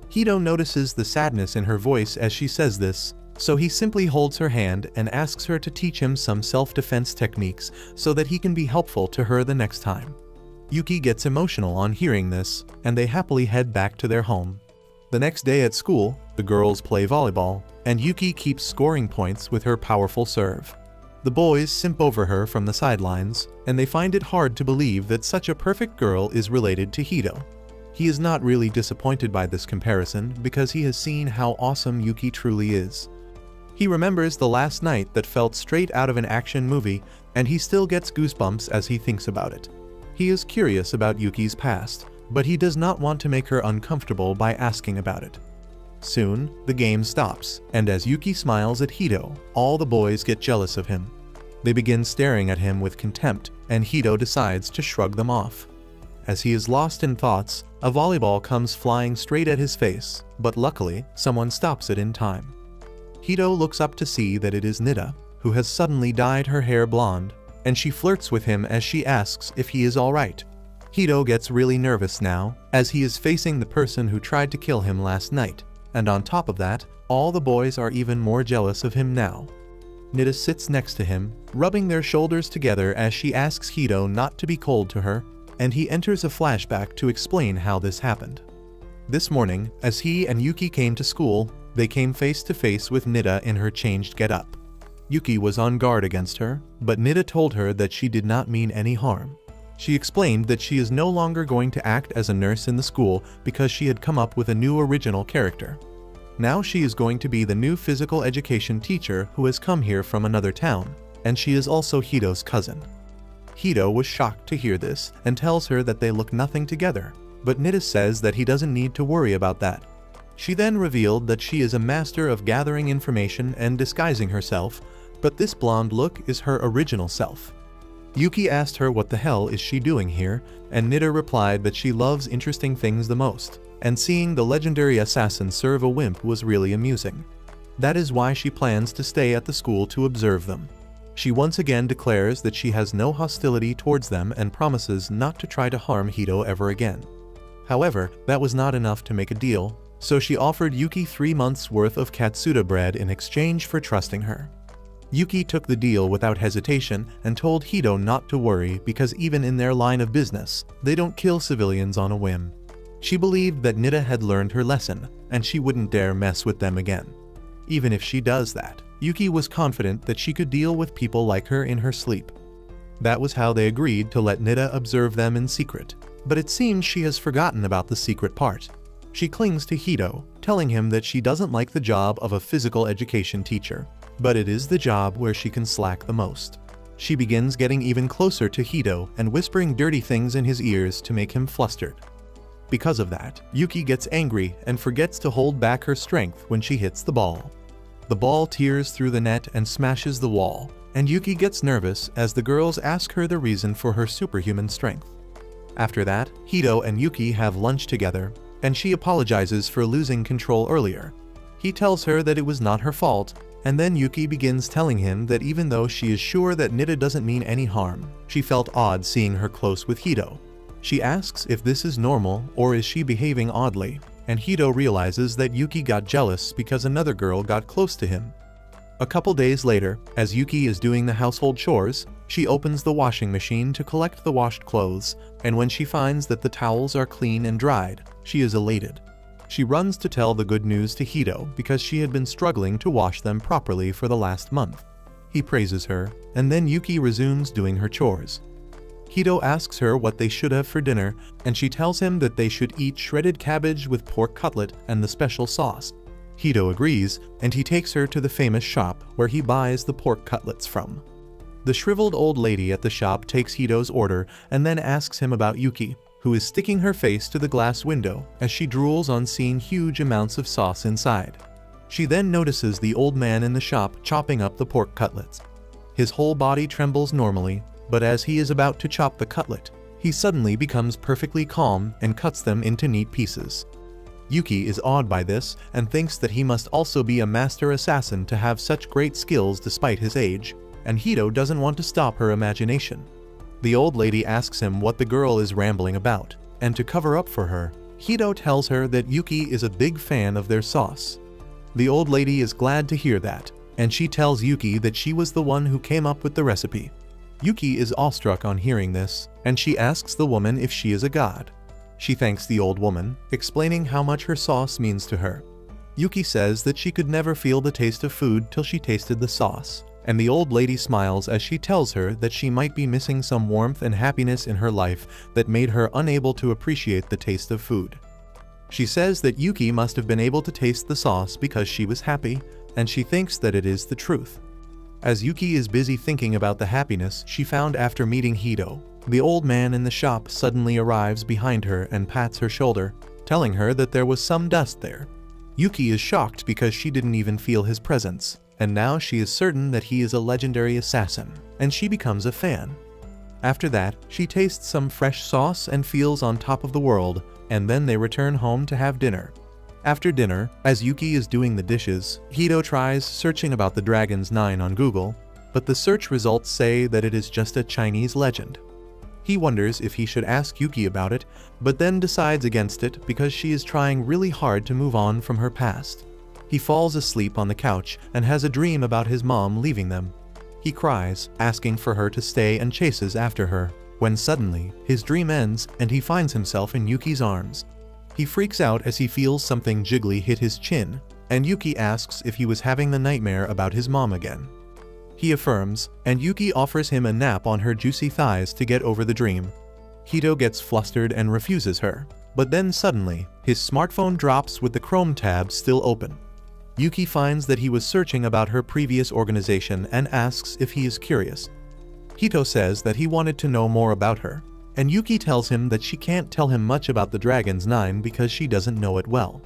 Hito notices the sadness in her voice as she says this, so he simply holds her hand and asks her to teach him some self-defense techniques so that he can be helpful to her the next time. Yuki gets emotional on hearing this, and they happily head back to their home. The next day at school, the girls play volleyball, and Yuki keeps scoring points with her powerful serve. The boys simp over her from the sidelines, and they find it hard to believe that such a perfect girl is related to Hito. He is not really disappointed by this comparison because he has seen how awesome Yuki truly is. He remembers the last night that felt straight out of an action movie, and he still gets goosebumps as he thinks about it. He is curious about Yuki's past, but he does not want to make her uncomfortable by asking about it. Soon, the game stops, and as Yuki smiles at Hito, all the boys get jealous of him. They begin staring at him with contempt, and Hito decides to shrug them off. As he is lost in thoughts, a volleyball comes flying straight at his face, but luckily, someone stops it in time. Hito looks up to see that it is Nida, who has suddenly dyed her hair blonde, and she flirts with him as she asks if he is alright. Hito gets really nervous now, as he is facing the person who tried to kill him last night, and on top of that, all the boys are even more jealous of him now. Nida sits next to him, rubbing their shoulders together as she asks Hito not to be cold to her, and he enters a flashback to explain how this happened. This morning, as he and Yuki came to school, they came face to face with Nida in her changed getup. Yuki was on guard against her, but Nida told her that she did not mean any harm. She explained that she is no longer going to act as a nurse in the school because she had come up with a new original character. Now she is going to be the new physical education teacher who has come here from another town, and she is also Hito's cousin. Hito was shocked to hear this and tells her that they look nothing together, but Nida says that he doesn't need to worry about that. She then revealed that she is a master of gathering information and disguising herself, but this blonde look is her original self. Yuki asked her what the hell is she doing here, and Nida replied that she loves interesting things the most, and seeing the legendary assassin serve a wimp was really amusing. That is why she plans to stay at the school to observe them. She once again declares that she has no hostility towards them and promises not to try to harm Hito ever again. However, that was not enough to make a deal, so she offered Yuki 3 months' worth of Katsuta bread in exchange for trusting her. Yuki took the deal without hesitation and told Hito not to worry because even in their line of business, they don't kill civilians on a whim. She believed that Nida had learned her lesson, and she wouldn't dare mess with them again. Even if she does that, Yuki was confident that she could deal with people like her in her sleep. That was how they agreed to let Nida observe them in secret, but it seems she has forgotten about the secret part. She clings to Hito, telling him that she doesn't like the job of a physical education teacher, but it is the job where she can slack the most. She begins getting even closer to Hito and whispering dirty things in his ears to make him flustered. Because of that, Yuki gets angry and forgets to hold back her strength when she hits the ball. The ball tears through the net and smashes the wall, and Yuki gets nervous as the girls ask her the reason for her superhuman strength. After that, Hito and Yuki have lunch together, and she apologizes for losing control earlier. He tells her that it was not her fault, and then Yuki begins telling him that even though she is sure that Nida doesn't mean any harm, she felt odd seeing her close with Hito. She asks if this is normal or is she behaving oddly, and Hito realizes that Yuki got jealous because another girl got close to him. A couple days later, as Yuki is doing the household chores, she opens the washing machine to collect the washed clothes, and when she finds that the towels are clean and dried, she is elated. She runs to tell the good news to Hito because she had been struggling to wash them properly for the last month. He praises her, and then Yuki resumes doing her chores. Hito asks her what they should have for dinner, and she tells him that they should eat shredded cabbage with pork cutlet and the special sauce. Hito agrees, and he takes her to the famous shop where he buys the pork cutlets from. The shriveled old lady at the shop takes Hito's order and then asks him about Yuki, who is sticking her face to the glass window as she drools on seeing huge amounts of sauce inside. She then notices the old man in the shop chopping up the pork cutlets. His whole body trembles normally, but as he is about to chop the cutlet, he suddenly becomes perfectly calm and cuts them into neat pieces. Yuki is awed by this and thinks that he must also be a master assassin to have such great skills despite his age, and Hito doesn't want to stop her imagination. The old lady asks him what the girl is rambling about, and to cover up for her, Hito tells her that Yuki is a big fan of their sauce. The old lady is glad to hear that, and she tells Yuki that she was the one who came up with the recipe. Yuki is awestruck on hearing this, and she asks the woman if she is a god. She thanks the old woman, explaining how much her sauce means to her. Yuki says that she could never feel the taste of food till she tasted the sauce, and the old lady smiles as she tells her that she might be missing some warmth and happiness in her life that made her unable to appreciate the taste of food. She says that Yuki must have been able to taste the sauce because she was happy, and she thinks that it is the truth. As Yuki is busy thinking about the happiness she found after meeting Hito, the old man in the shop suddenly arrives behind her and pats her shoulder, telling her that there was some dust there. Yuki is shocked because she didn't even feel his presence, and now she is certain that he is a legendary assassin, and she becomes a fan. After that, she tastes some fresh sauce and feels on top of the world, and then they return home to have dinner. After dinner, as Yuki is doing the dishes, Hito tries searching about the Dragon's 9 on Google, but the search results say that it is just a Chinese legend. He wonders if he should ask Yuki about it, but then decides against it because she is trying really hard to move on from her past. He falls asleep on the couch and has a dream about his mom leaving them. He cries, asking for her to stay and chases after her, when suddenly, his dream ends and he finds himself in Yuki's arms. He freaks out as he feels something jiggly hit his chin, and Yuki asks if he was having the nightmare about his mom again. He affirms, and Yuki offers him a nap on her juicy thighs to get over the dream. Hito gets flustered and refuses her, but then suddenly, his smartphone drops with the Chrome tab still open. Yuki finds that he was searching about her previous organization and asks if he is curious. Hito says that he wanted to know more about her, and Yuki tells him that she can't tell him much about the Dragon's 9 because she doesn't know it well.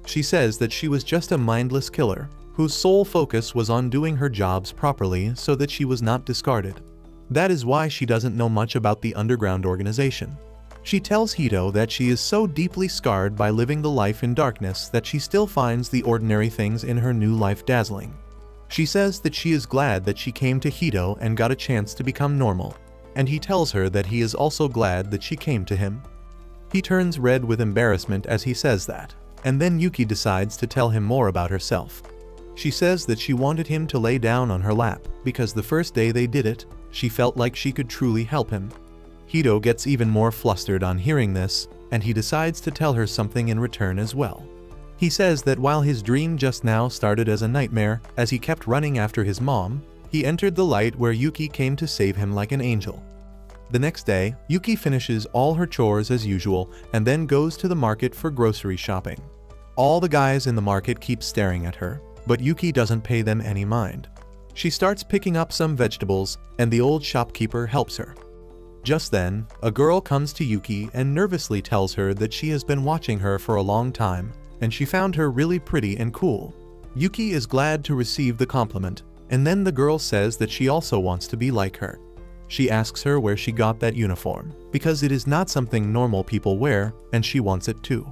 She says that she was just a mindless killer, whose sole focus was on doing her jobs properly so that she was not discarded. That is why she doesn't know much about the underground organization. She tells Hito that she is so deeply scarred by living the life in darkness that she still finds the ordinary things in her new life dazzling. She says that she is glad that she came to Hito and got a chance to become normal, and he tells her that he is also glad that she came to him. He turns red with embarrassment as he says that, and then Yuki decides to tell him more about herself. She says that she wanted him to lay down on her lap because the first day they did it, she felt like she could truly help him. Hito gets even more flustered on hearing this, and he decides to tell her something in return as well. He says that while his dream just now started as a nightmare, as he kept running after his mom, he entered the light where Yuki came to save him like an angel. The next day, Yuki finishes all her chores as usual and then goes to the market for grocery shopping. All the guys in the market keep staring at her, but Yuki doesn't pay them any mind. She starts picking up some vegetables, and the old shopkeeper helps her. Just then, a girl comes to Yuki and nervously tells her that she has been watching her for a long time, and she found her really pretty and cool. Yuki is glad to receive the compliment, and then the girl says that she also wants to be like her. She asks her where she got that uniform, because it is not something normal people wear, and she wants it too.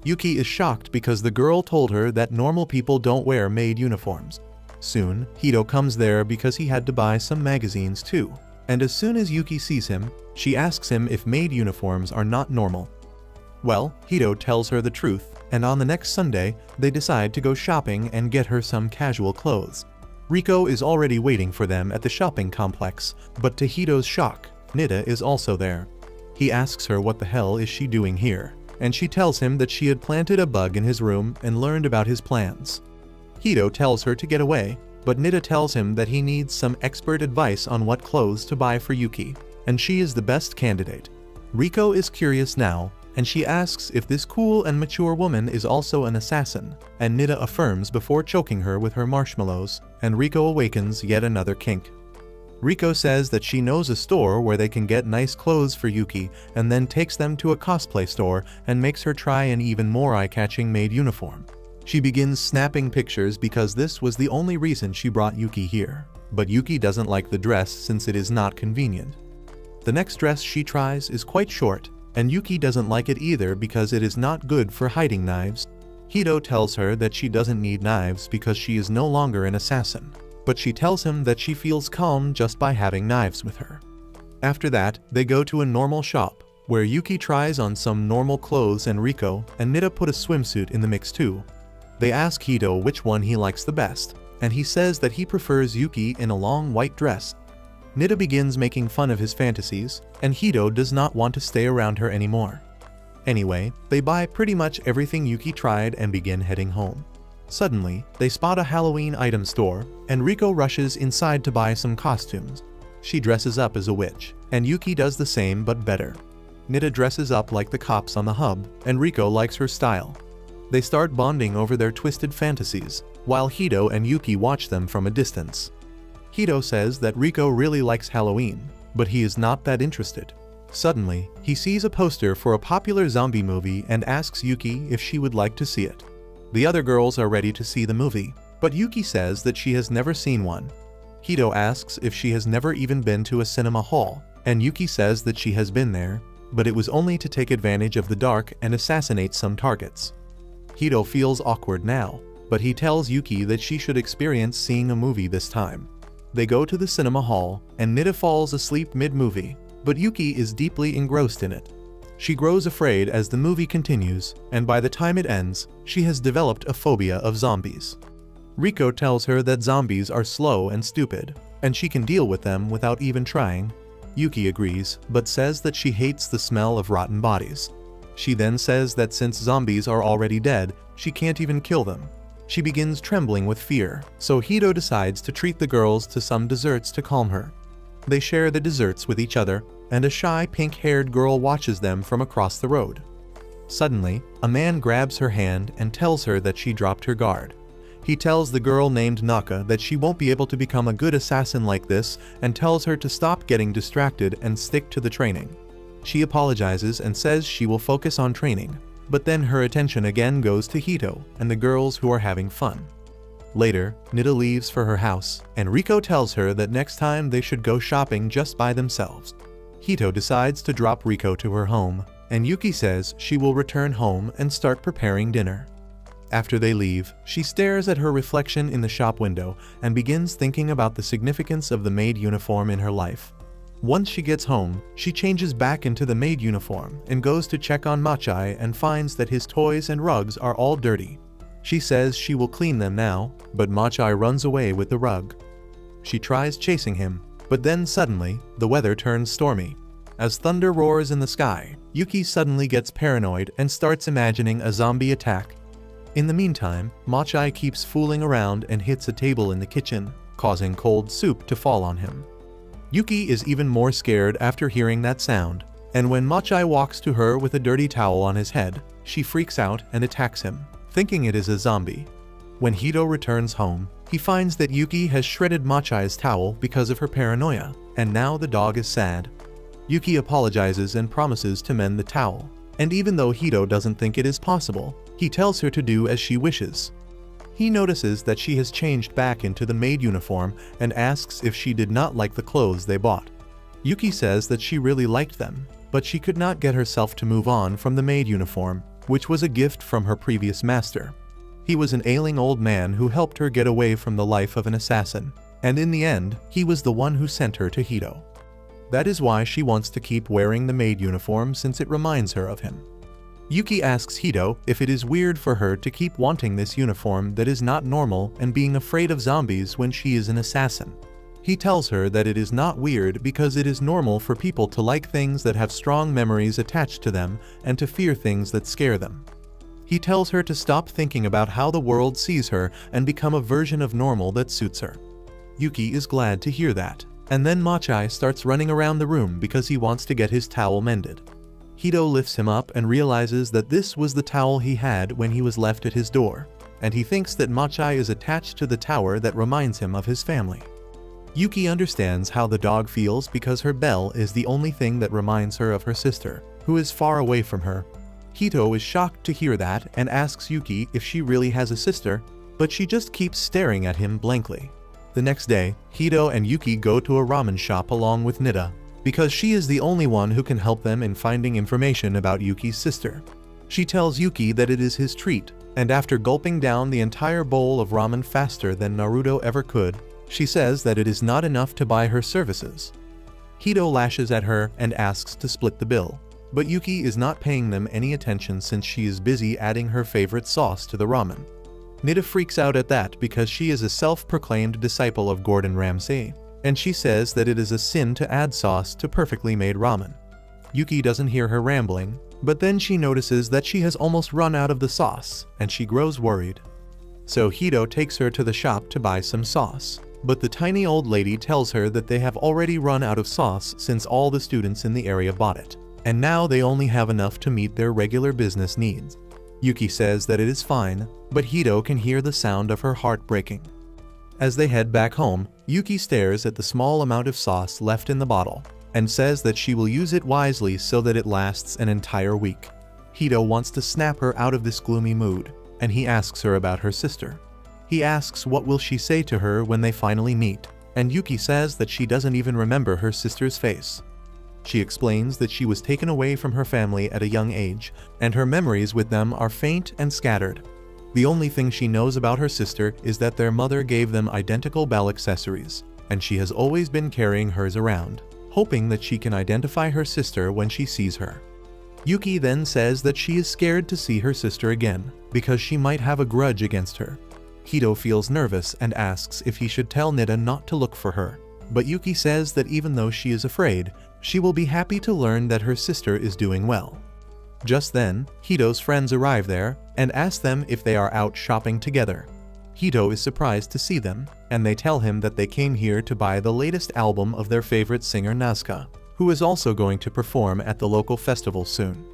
Yuki is shocked because the girl told her that normal people don't wear Maid uniforms. Soon, Hito comes there because he had to buy some magazines too, and as soon as Yuki sees him, she asks him if Maid uniforms are not normal. Well, Hito tells her the truth, and on the next Sunday, they decide to go shopping and get her some casual clothes. Riko is already waiting for them at the shopping complex, but to Hito's shock, Nita is also there. He asks her what the hell is she doing here, and she tells him that she had planted a bug in his room and learned about his plans. Hito tells her to get away, but Nita tells him that he needs some expert advice on what clothes to buy for Yuki, and she is the best candidate. Riko is curious now, and she asks if this cool and mature woman is also an assassin, and Nita affirms before choking her with her marshmallows, and Riko awakens yet another kink. Riko says that she knows a store where they can get nice clothes for Yuki and then takes them to a cosplay store and makes her try an even more eye-catching Maid uniform. She begins snapping pictures because this was the only reason she brought Yuki here, but Yuki doesn't like the dress since it is not convenient. The next dress she tries is quite short, and Yuki doesn't like it either because it is not good for hiding knives. Hito tells her that she doesn't need knives because she is no longer an assassin, but she tells him that she feels calm just by having knives with her. After that, they go to a normal shop, where Yuki tries on some normal clothes and Riko and Nita put a swimsuit in the mix too. They ask Hito which one he likes the best, and he says that he prefers Yuki in a long white dress. Nita begins making fun of his fantasies, and Hito does not want to stay around her anymore. Anyway, they buy pretty much everything Yuki tried and begin heading home. Suddenly, they spot a Halloween item store, and Riko rushes inside to buy some costumes. She dresses up as a witch, and Yuki does the same but better. Nita dresses up like the cops on the hub, and Riko likes her style. They start bonding over their twisted fantasies, while Hito and Yuki watch them from a distance. Hito says that Riko really likes Halloween, but he is not that interested. Suddenly, he sees a poster for a popular zombie movie and asks Yuki if she would like to see it. The other girls are ready to see the movie, but Yuki says that she has never seen one. Hito asks if she has never even been to a cinema hall, and Yuki says that she has been there, but it was only to take advantage of the dark and assassinate some targets. Hito feels awkward now, but he tells Yuki that she should experience seeing a movie this time. They go to the cinema hall, and Nita falls asleep mid-movie, but Yuki is deeply engrossed in it. She grows afraid as the movie continues, and by the time it ends, she has developed a phobia of zombies. Riko tells her that zombies are slow and stupid, and she can deal with them without even trying. Yuki agrees, but says that she hates the smell of rotten bodies. She then says that since zombies are already dead, she can't even kill them. She begins trembling with fear, so Hito decides to treat the girls to some desserts to calm her. They share the desserts with each other, and a shy pink-haired girl watches them from across the road. Suddenly, a man grabs her hand and tells her that she dropped her guard. He tells the girl named Naka that she won't be able to become a good assassin like this and tells her to stop getting distracted and stick to the training. She apologizes and says she will focus on training, but then her attention again goes to Hito and the girls who are having fun. Later, Nita leaves for her house, and Riko tells her that next time they should go shopping just by themselves. Hito decides to drop Riko to her home, and Yuki says she will return home and start preparing dinner. After they leave, she stares at her reflection in the shop window and begins thinking about the significance of the maid uniform in her life. Once she gets home, she changes back into the maid uniform and goes to check on Machai and finds that his toys and rugs are all dirty. She says she will clean them now, but Machai runs away with the rug. She tries chasing him, but then suddenly, the weather turns stormy. As thunder roars in the sky, Yuki suddenly gets paranoid and starts imagining a zombie attack. In the meantime, Machai keeps fooling around and hits a table in the kitchen, causing cold soup to fall on him. Yuki is even more scared after hearing that sound, and when Machai walks to her with a dirty towel on his head, she freaks out and attacks him, thinking it is a zombie. When Hito returns home, he finds that Yuki has shredded Machai's towel because of her paranoia, and now the dog is sad. Yuki apologizes and promises to mend the towel, and even though Hito doesn't think it is possible, he tells her to do as she wishes. He notices that she has changed back into the maid uniform and asks if she did not like the clothes they bought. Yuki says that she really liked them, but she could not get herself to move on from the maid uniform, which was a gift from her previous master. He was an ailing old man who helped her get away from the life of an assassin, and in the end, he was the one who sent her to Hito. That is why she wants to keep wearing the maid uniform since it reminds her of him. Yuki asks Hito if it is weird for her to keep wanting this uniform that is not normal and being afraid of zombies when she is an assassin. He tells her that it is not weird because it is normal for people to like things that have strong memories attached to them and to fear things that scare them. He tells her to stop thinking about how the world sees her and become a version of normal that suits her. Yuki is glad to hear that, and then Machai starts running around the room because he wants to get his towel mended. Hito lifts him up and realizes that this was the towel he had when he was left at his door, and he thinks that Machai is attached to the tower that reminds him of his family. Yuki understands how the dog feels because her bell is the only thing that reminds her of her sister, who is far away from her. Hito is shocked to hear that and asks Yuki if she really has a sister, but she just keeps staring at him blankly. The next day, Hito and Yuki go to a ramen shop along with Nida, because she is the only one who can help them in finding information about Yuki's sister. She tells Yuki that it is his treat, and after gulping down the entire bowl of ramen faster than Naruto ever could, she says that it is not enough to buy her services. Hito lashes at her and asks to split the bill, but Yuki is not paying them any attention since she is busy adding her favorite sauce to the ramen. Nida freaks out at that because she is a self-proclaimed disciple of Gordon Ramsay, and she says that it is a sin to add sauce to perfectly made ramen. Yuki doesn't hear her rambling, but then she notices that she has almost run out of the sauce, and she grows worried. So Hito takes her to the shop to buy some sauce, but the tiny old lady tells her that they have already run out of sauce since all the students in the area bought it, and now they only have enough to meet their regular business needs. Yuki says that it is fine, but Hito can hear the sound of her heart breaking. As they head back home, Yuki stares at the small amount of sauce left in the bottle, and says that she will use it wisely so that it lasts an entire week. Hito wants to snap her out of this gloomy mood, and he asks her about her sister. He asks what will she say to her when they finally meet, and Yuki says that she doesn't even remember her sister's face. She explains that she was taken away from her family at a young age, and her memories with them are faint and scattered. The only thing she knows about her sister is that their mother gave them identical bell accessories, and she has always been carrying hers around, hoping that she can identify her sister when she sees her. Yuki then says that she is scared to see her sister again, because she might have a grudge against her. Hito feels nervous and asks if he should tell Nida not to look for her, but Yuki says that even though she is afraid, she will be happy to learn that her sister is doing well. Just then, Hito's friends arrive there and ask them if they are out shopping together. Hito is surprised to see them, and they tell him that they came here to buy the latest album of their favorite singer Nazca, who is also going to perform at the local festival soon.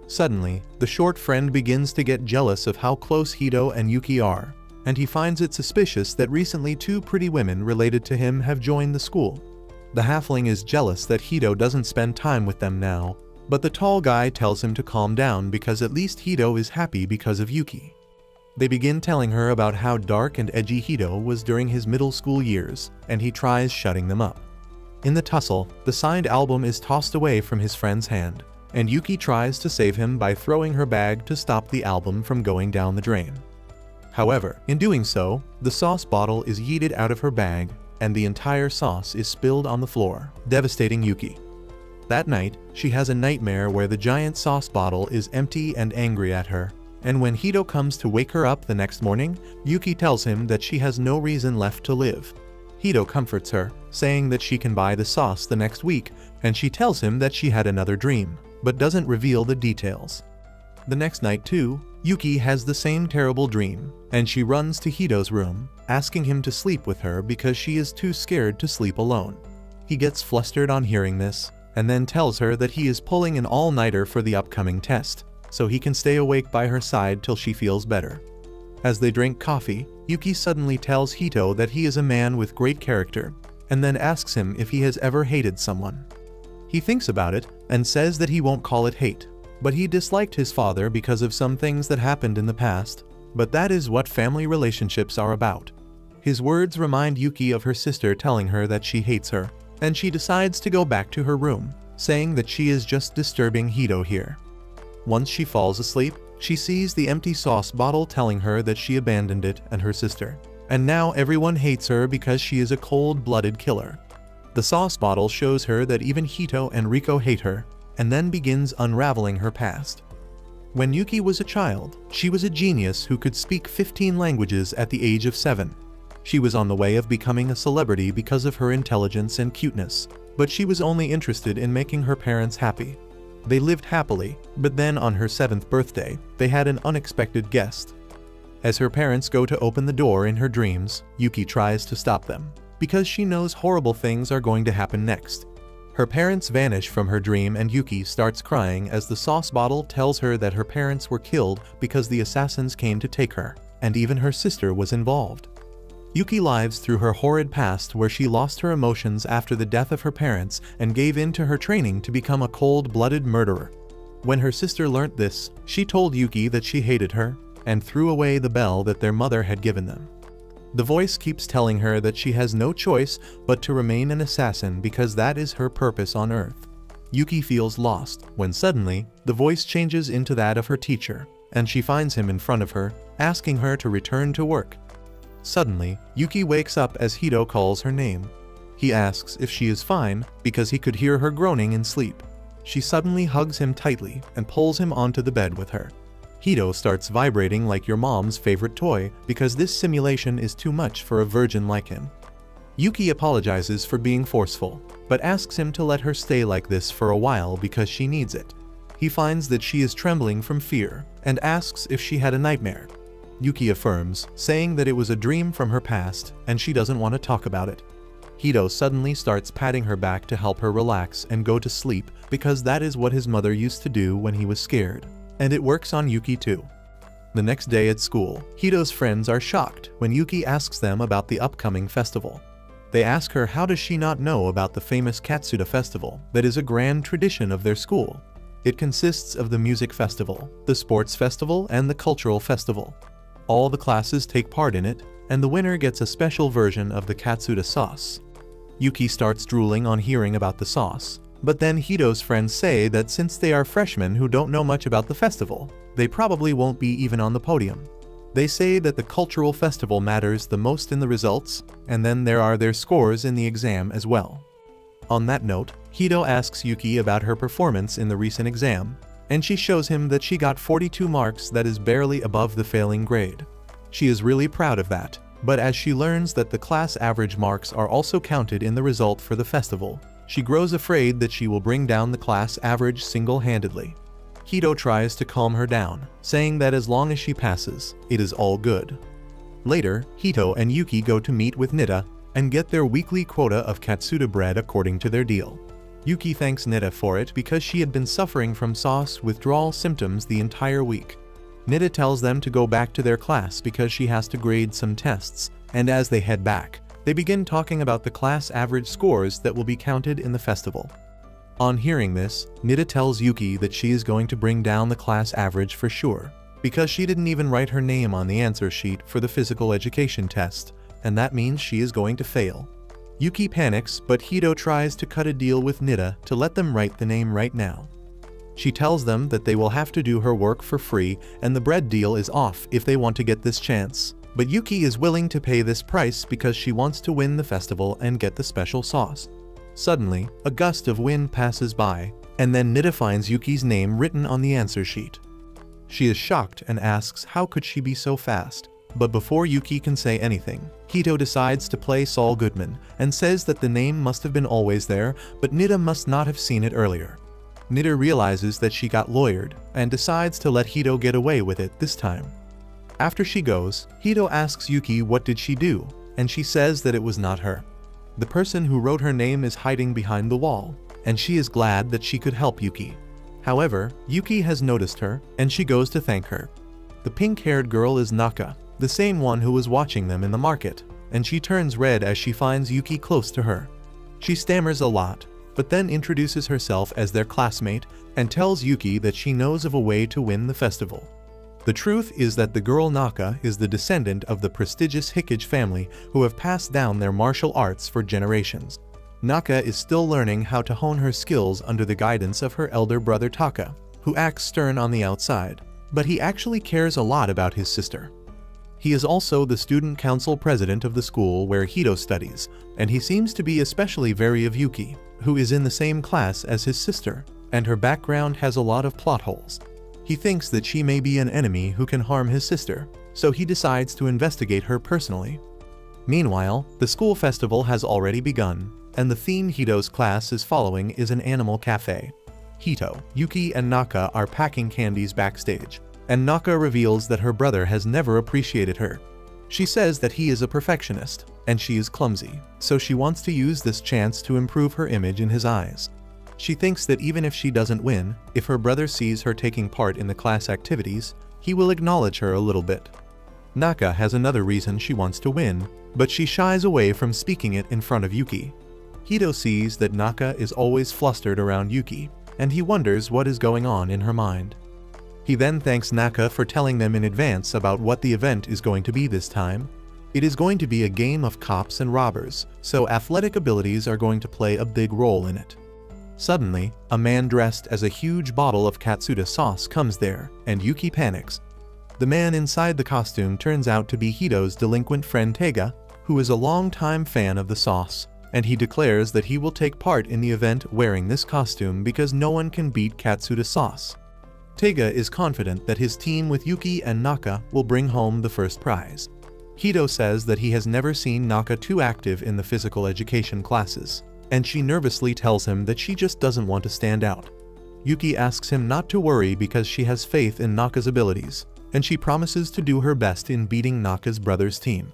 Suddenly, the short friend begins to get jealous of how close Hito and Yuki are, and he finds it suspicious that recently two pretty women related to him have joined the school. The halfling is jealous that Hito doesn't spend time with them now, but the tall guy tells him to calm down because at least Hito is happy because of Yuki. They begin telling her about how dark and edgy Hito was during his middle school years, and he tries shutting them up. In the tussle, the signed album is tossed away from his friend's hand, and Yuki tries to save him by throwing her bag to stop the album from going down the drain. However, in doing so, the sauce bottle is yeeted out of her bag, and the entire sauce is spilled on the floor, devastating Yuki. That night, she has a nightmare where the giant sauce bottle is empty and angry at her. and when Hito comes to wake her up the next morning, Yuki tells him that she has no reason left to live. Hito comforts her, saying that she can buy the sauce the next week, and she tells him that she had another dream, but doesn't reveal the details. The next night too, Yuki has the same terrible dream, and she runs to Hito's room, asking him to sleep with her because she is too scared to sleep alone. He gets flustered on hearing this, and then tells her that he is pulling an all-nighter for the upcoming test, so he can stay awake by her side till she feels better. As they drink coffee, Yuki suddenly tells Hito that he is a man with great character, and then asks him if he has ever hated someone. He thinks about it, and says that he won't call it hate, but he disliked his father because of some things that happened in the past, but that is what family relationships are about. His words remind Yuki of her sister telling her that she hates her, and she decides to go back to her room, saying that she is just disturbing Hito here. Once she falls asleep, she sees the empty sauce bottle telling her that she abandoned it and her sister, and now everyone hates her because she is a cold-blooded killer. The sauce bottle shows her that even Hito and Riko hate her, and then begins unraveling her past. When Yuki was a child, she was a genius who could speak 15 languages at the age of 7. She was on the way of becoming a celebrity because of her intelligence and cuteness, but she was only interested in making her parents happy. They lived happily, but then on her 7th birthday, they had an unexpected guest. As her parents go to open the door in her dreams, Yuki tries to stop them, because she knows horrible things are going to happen next. Her parents vanish from her dream and Yuki starts crying as the sauce bottle tells her that her parents were killed because the assassins came to take her, and even her sister was involved. Yuki lives through her horrid past where she lost her emotions after the death of her parents and gave in to her training to become a cold-blooded murderer. When her sister learnt this, she told Yuki that she hated her and threw away the bell that their mother had given them. The voice keeps telling her that she has no choice but to remain an assassin because that is her purpose on Earth. Yuki feels lost when suddenly, the voice changes into that of her teacher, and she finds him in front of her, asking her to return to work. Suddenly, Yuki wakes up as Hito calls her name. He asks if she is fine because he could hear her groaning in sleep. She suddenly hugs him tightly and pulls him onto the bed with her. Hito starts vibrating like your mom's favorite toy because this simulation is too much for a virgin like him. Yuki apologizes for being forceful, but asks him to let her stay like this for a while because she needs it. He finds that she is trembling from fear and asks if she had a nightmare. Yuki affirms, saying that it was a dream from her past and she doesn't want to talk about it. Hito suddenly starts patting her back to help her relax and go to sleep because that is what his mother used to do when he was scared. And it works on Yuki too. The next day at school, Hito's friends are shocked when Yuki asks them about the upcoming festival. They ask her how does she not know about the famous Katsuda festival that is a grand tradition of their school. It consists of the music festival, the sports festival, and the cultural festival. All the classes take part in it, and the winner gets a special version of the Katsuda sauce. Yuki starts drooling on hearing about the sauce, but then Hito's friends say that since they are freshmen who don't know much about the festival, they probably won't be even on the podium. They say that the cultural festival matters the most in the results, and then there are their scores in the exam as well. On that note, Hito asks Yuki about her performance in the recent exam, and she shows him that she got 42 marks, that is barely above the failing grade. She is really proud of that, but as she learns that the class average marks are also counted in the result for the festival, she grows afraid that she will bring down the class average single-handedly. Hito tries to calm her down, saying that as long as she passes, it is all good. Later, Hito and Yuki go to meet with Nita and get their weekly quota of Katsuda bread according to their deal. Yuki thanks Nita for it because she had been suffering from sauce withdrawal symptoms the entire week. Nita tells them to go back to their class because she has to grade some tests, and as they head back, they begin talking about the class average scores that will be counted in the festival. On hearing this, Nita tells Yuki that she is going to bring down the class average for sure, because she didn't even write her name on the answer sheet for the physical education test, and that means she is going to fail. Yuki panics, but Hito tries to cut a deal with Nita to let them write the name right now. She tells them that they will have to do her work for free and the bread deal is off if they want to get this chance, but Yuki is willing to pay this price because she wants to win the festival and get the special sauce. Suddenly, a gust of wind passes by, and then Nita finds Yuki's name written on the answer sheet. She is shocked and asks how could she be so fast. But before Yuki can say anything, Hito decides to play Saul Goodman and says that the name must have been always there, but Nita must not have seen it earlier. Nita realizes that she got lawyered and decides to let Hito get away with it this time. After she goes, Hito asks Yuki what did she do, and she says that it was not her. The person who wrote her name is hiding behind the wall, and she is glad that she could help Yuki. However, Yuki has noticed her, and she goes to thank her. The pink-haired girl is Naka, the same one who was watching them in the market, and she turns red as she finds Yuki close to her. She stammers a lot, but then introduces herself as their classmate and tells Yuki that she knows of a way to win the festival. The truth is that the girl Naka is the descendant of the prestigious Hikage family who have passed down their martial arts for generations. Naka is still learning how to hone her skills under the guidance of her elder brother Taka, who acts stern on the outside, but he actually cares a lot about his sister. He is also the student council president of the school where Hito studies, and he seems to be especially wary of Yuki, who is in the same class as his sister, and her background has a lot of plot holes. He thinks that she may be an enemy who can harm his sister, so he decides to investigate her personally. Meanwhile, the school festival has already begun, and the theme Hito's class is following is an animal cafe. Hito, Yuki, and Naka are packing candies backstage, and Naka reveals that her brother has never appreciated her. She says that he is a perfectionist, and she is clumsy, so she wants to use this chance to improve her image in his eyes. She thinks that even if she doesn't win, if her brother sees her taking part in the class activities, he will acknowledge her a little bit. Naka has another reason she wants to win, but she shies away from speaking it in front of Yuki. Hito sees that Naka is always flustered around Yuki, and he wonders what is going on in her mind. He then thanks Naka for telling them in advance about what the event is going to be this time. It is going to be a game of cops and robbers, so athletic abilities are going to play a big role in it. Suddenly, a man dressed as a huge bottle of katsuta sauce comes there, and Yuki panics. The man inside the costume turns out to be Hito's delinquent friend Tega, who is a longtime fan of the sauce, and he declares that he will take part in the event wearing this costume because no one can beat katsuta sauce. Tega is confident that his team with Yuki and Naka will bring home the first prize. Hito says that he has never seen Naka too active in the physical education classes, and she nervously tells him that she just doesn't want to stand out. Yuki asks him not to worry because she has faith in Naka's abilities, and she promises to do her best in beating Naka's brother's team.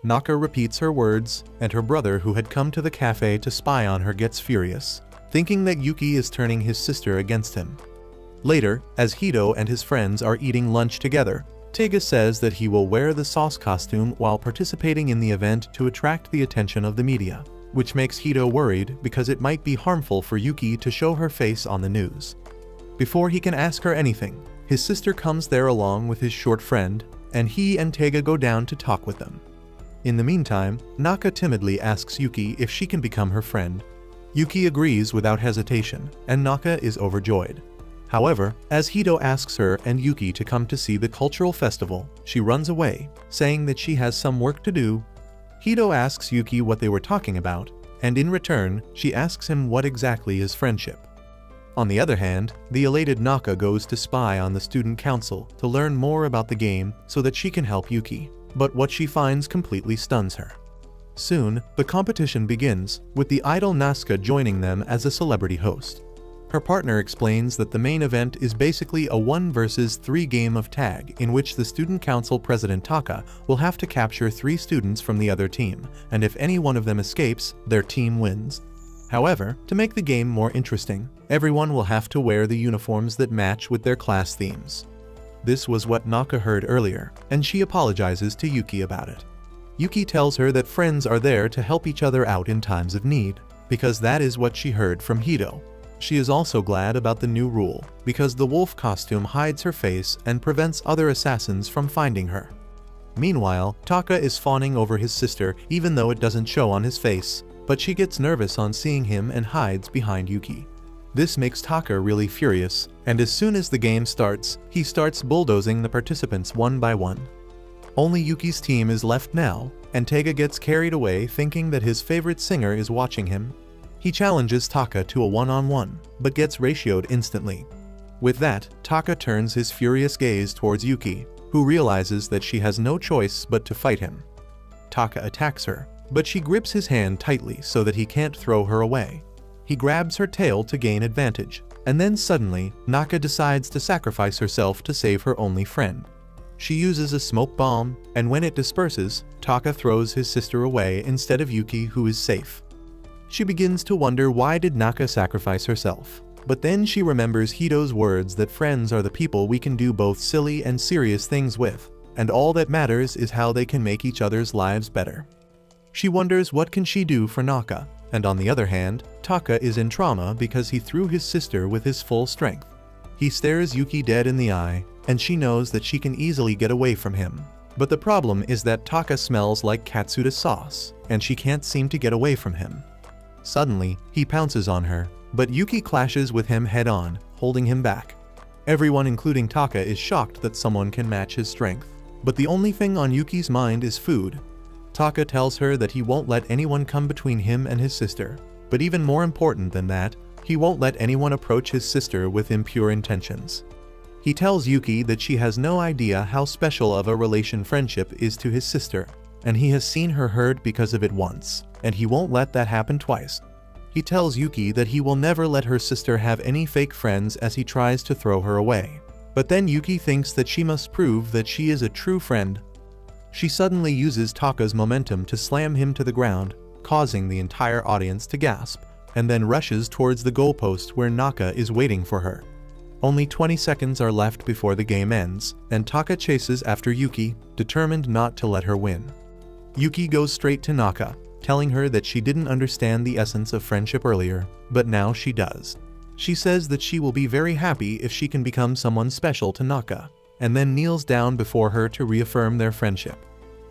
Naka repeats her words, and her brother who had come to the cafe to spy on her gets furious, thinking that Yuki is turning his sister against him. Later, as Hito and his friends are eating lunch together, Tega says that he will wear the sauce costume while participating in the event to attract the attention of the media, which makes Hito worried because it might be harmful for Yuki to show her face on the news. Before he can ask her anything, his sister comes there along with his short friend, and he and Tega go down to talk with them. In the meantime, Naka timidly asks Yuki if she can become her friend. Yuki agrees without hesitation, and Naka is overjoyed. However, as Hito asks her and Yuki to come to see the cultural festival, she runs away, saying that she has some work to do. Hito asks Yuki what they were talking about, and in return, she asks him what exactly is friendship. On the other hand, the elated Naka goes to spy on the student council to learn more about the game so that she can help Yuki, but what she finds completely stuns her. Soon, the competition begins, with the idol Nasuka joining them as a celebrity host. Her partner explains that the main event is basically a 1 versus 3 game of tag in which the student council president Taka will have to capture 3 students from the other team, and if any one of them escapes, their team wins. However, to make the game more interesting, everyone will have to wear the uniforms that match with their class themes. This was what Naka heard earlier, and she apologizes to Yuki about it. Yuki tells her that friends are there to help each other out in times of need, because that is what she heard from Hito. She is also glad about the new rule, because the wolf costume hides her face and prevents other assassins from finding her. Meanwhile, Taka is fawning over his sister even though it doesn't show on his face, but she gets nervous on seeing him and hides behind Yuki. This makes Taka really furious, and as soon as the game starts, he starts bulldozing the participants one by one. Only Yuki's team is left now, and Tega gets carried away thinking that his favorite singer is watching him. He challenges Taka to a one-on-one, but gets ratioed instantly. With that, Taka turns his furious gaze towards Yuki, who realizes that she has no choice but to fight him. Taka attacks her, but she grips his hand tightly so that he can't throw her away. He grabs her tail to gain advantage, and then suddenly, Naka decides to sacrifice herself to save her only friend. She uses a smoke bomb, and when it disperses, Taka throws his sister away instead of Yuki, who is safe. She begins to wonder why did Naka sacrifice herself. But then she remembers Hito's words that friends are the people we can do both silly and serious things with, and all that matters is how they can make each other's lives better. She wonders what can she do for Naka, and on the other hand, Taka is in trauma because he threw his sister with his full strength. He stares Yuki dead in the eye, and she knows that she can easily get away from him. But the problem is that Taka smells like katsuta sauce, and she can't seem to get away from him. Suddenly, he pounces on her, but Yuki clashes with him head-on, holding him back. Everyone including Taka is shocked that someone can match his strength. But the only thing on Yuki's mind is food. Taka tells her that he won't let anyone come between him and his sister. But even more important than that, he won't let anyone approach his sister with impure intentions. He tells Yuki that she has no idea how special of a relation friendship is to his sister, and he has seen her hurt because of it once, and he won't let that happen twice. He tells Yuki that he will never let her sister have any fake friends as he tries to throw her away. But then Yuki thinks that she must prove that she is a true friend. She suddenly uses Taka's momentum to slam him to the ground, causing the entire audience to gasp, and then rushes towards the goalpost where Naka is waiting for her. Only 20 seconds are left before the game ends, and Taka chases after Yuki, determined not to let her win. Yuki goes straight to Naka, telling her that she didn't understand the essence of friendship earlier, but now she does. She says that she will be very happy if she can become someone special to Naka, and then kneels down before her to reaffirm their friendship.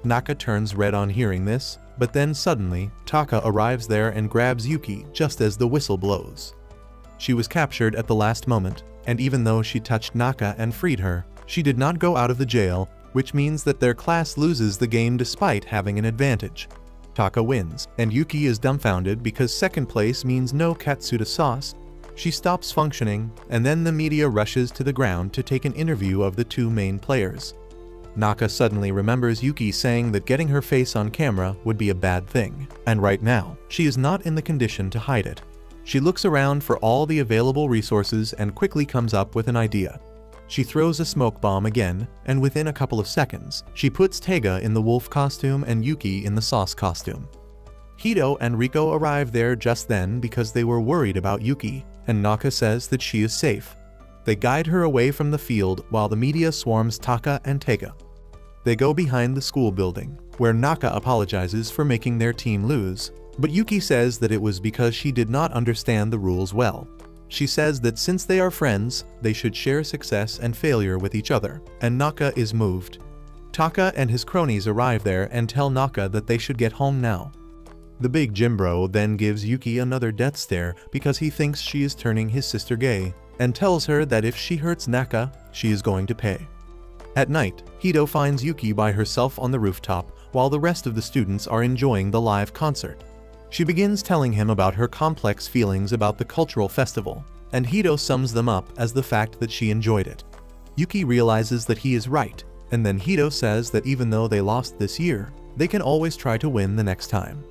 Naka turns red on hearing this, but then suddenly, Taka arrives there and grabs Yuki just as the whistle blows. She was captured at the last moment, and even though she touched Naka and freed her, she did not go out of the jail, which means that their class loses the game despite having an advantage. Taka wins, and Yuki is dumbfounded because second place means no katsuta sauce. She stops functioning, and then the media rushes to the ground to take an interview of the two main players. Naka suddenly remembers Yuki saying that getting her face on camera would be a bad thing, and right now, she is not in the condition to hide it. She looks around for all the available resources and quickly comes up with an idea. She throws a smoke bomb again, and within a couple of seconds, she puts Tega in the wolf costume and Yuki in the sauce costume. Hito and Riko arrive there just then because they were worried about Yuki, and Naka says that she is safe. They guide her away from the field while the media swarms Taka and Tega. They go behind the school building, where Naka apologizes for making their team lose, but Yuki says that it was because she did not understand the rules well. She says that since they are friends, they should share success and failure with each other, and Naka is moved. Taka and his cronies arrive there and tell Naka that they should get home now. The big Jimbro then gives Yuki another death stare because he thinks she is turning his sister gay, and tells her that if she hurts Naka, she is going to pay. At night, Hito finds Yuki by herself on the rooftop while the rest of the students are enjoying the live concert. She begins telling him about her complex feelings about the cultural festival, and Hito sums them up as the fact that she enjoyed it. Yuki realizes that he is right, and then Hito says that even though they lost this year, they can always try to win the next time.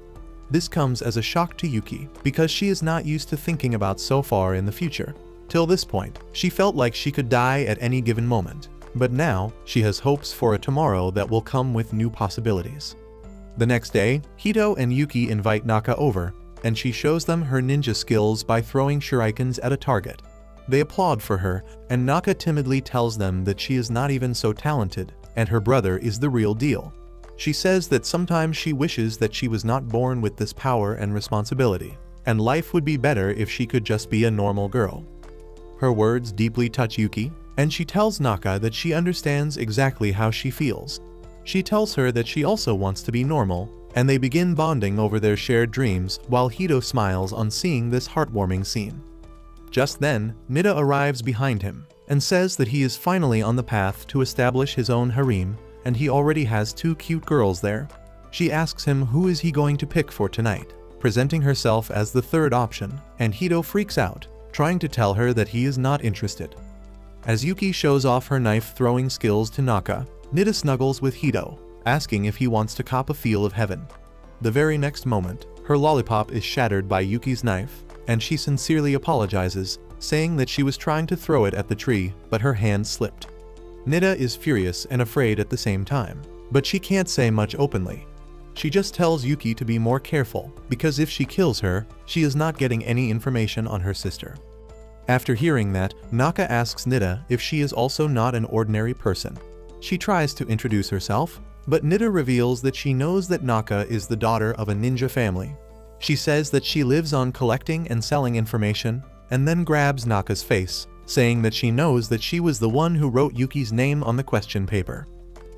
This comes as a shock to Yuki because she is not used to thinking about so far in the future. Till this point, she felt like she could die at any given moment, but now she has hopes for a tomorrow that will come with new possibilities. The next day, Hito and Yuki invite Naka over, and she shows them her ninja skills by throwing shurikens at a target. They applaud for her, and Naka timidly tells them that she is not even so talented, and her brother is the real deal. She says that sometimes she wishes that she was not born with this power and responsibility, and life would be better if she could just be a normal girl. Her words deeply touch Yuki, and she tells Naka that she understands exactly how she feels. She tells her that she also wants to be normal, and they begin bonding over their shared dreams while Hito smiles on seeing this heartwarming scene. Just then, Nida arrives behind him, and says that he is finally on the path to establish his own harem, and he already has 2 cute girls there. She asks him who is he going to pick for tonight, presenting herself as the third option, and Hito freaks out, trying to tell her that he is not interested. As Yuki shows off her knife-throwing skills to Naka, Nida snuggles with Hito, asking if he wants to cop a feel of heaven. The very next moment, her lollipop is shattered by Yuki's knife, and she sincerely apologizes, saying that she was trying to throw it at the tree, but her hand slipped. Nida is furious and afraid at the same time, but she can't say much openly. She just tells Yuki to be more careful, because if she kills her, she is not getting any information on her sister. After hearing that, Naka asks Nida if she is also not an ordinary person. She tries to introduce herself, but Nida reveals that she knows that Naka is the daughter of a ninja family. She says that she lives on collecting and selling information, and then grabs Naka's face, saying that she knows that she was the one who wrote Yuki's name on the question paper.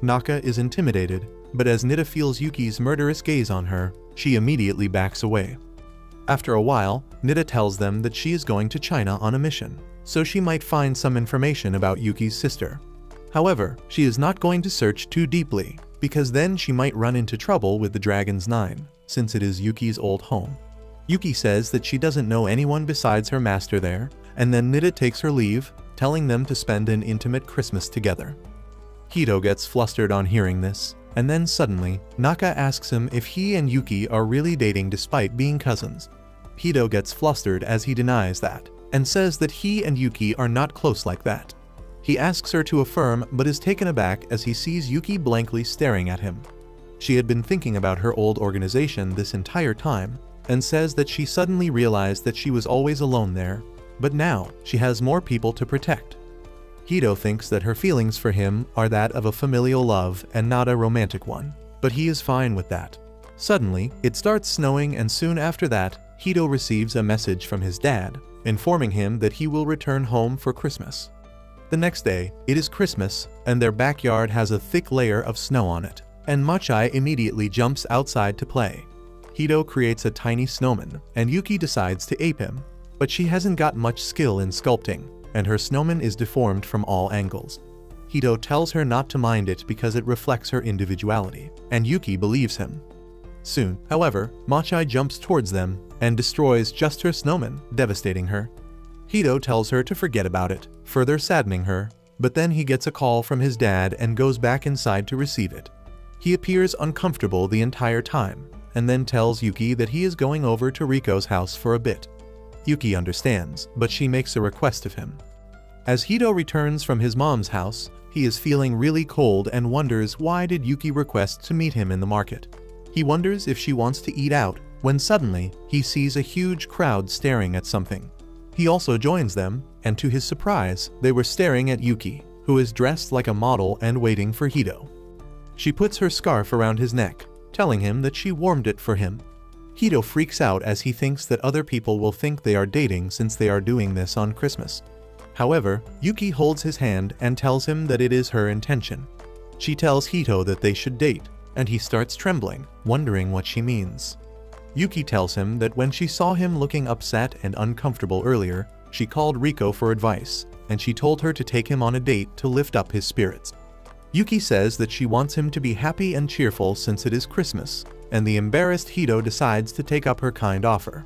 Naka is intimidated, but as Nida feels Yuki's murderous gaze on her, she immediately backs away. After a while, Nida tells them that she is going to China on a mission, so she might find some information about Yuki's sister. However, she is not going to search too deeply, because then she might run into trouble with the Dragon's Nine, since it is Yuki's old home. Yuki says that she doesn't know anyone besides her master there, and then Nida takes her leave, telling them to spend an intimate Christmas together. Hito gets flustered on hearing this, and then suddenly, Naka asks him if he and Yuki are really dating despite being cousins. Hito gets flustered as he denies that, and says that he and Yuki are not close like that. He asks her to affirm but is taken aback as he sees Yuki blankly staring at him. She had been thinking about her old organization this entire time, and says that she suddenly realized that she was always alone there, but now she has more people to protect. Hito thinks that her feelings for him are that of a familial love and not a romantic one, but he is fine with that. Suddenly, it starts snowing, and soon after that, Hito receives a message from his dad, informing him that he will return home for Christmas. The next day, it is Christmas, and their backyard has a thick layer of snow on it, and Machai immediately jumps outside to play. Hito creates a tiny snowman, and Yuki decides to ape him, but she hasn't got much skill in sculpting, and her snowman is deformed from all angles. Hito tells her not to mind it because it reflects her individuality, and Yuki believes him. Soon, however, Machai jumps towards them and destroys just her snowman, devastating her. Hito tells her to forget about it, further saddening her, but then he gets a call from his dad and goes back inside to receive it. He appears uncomfortable the entire time, and then tells Yuki that he is going over to Riko's house for a bit. Yuki understands, but she makes a request of him. As Hito returns from his mom's house, he is feeling really cold and wonders why did Yuki request to meet him in the market. He wonders if she wants to eat out, when suddenly, he sees a huge crowd staring at something. He also joins them, and to his surprise, they were staring at Yuki, who is dressed like a model and waiting for Hito. She puts her scarf around his neck, telling him that she warmed it for him. Hito freaks out as he thinks that other people will think they are dating since they are doing this on Christmas. However, Yuki holds his hand and tells him that it is her intention. She tells Hito that they should date, and he starts trembling, wondering what she means. Yuki tells him that when she saw him looking upset and uncomfortable earlier, she called Riko for advice, and she told her to take him on a date to lift up his spirits. Yuki says that she wants him to be happy and cheerful since it is Christmas, and the embarrassed Hito decides to take up her kind offer.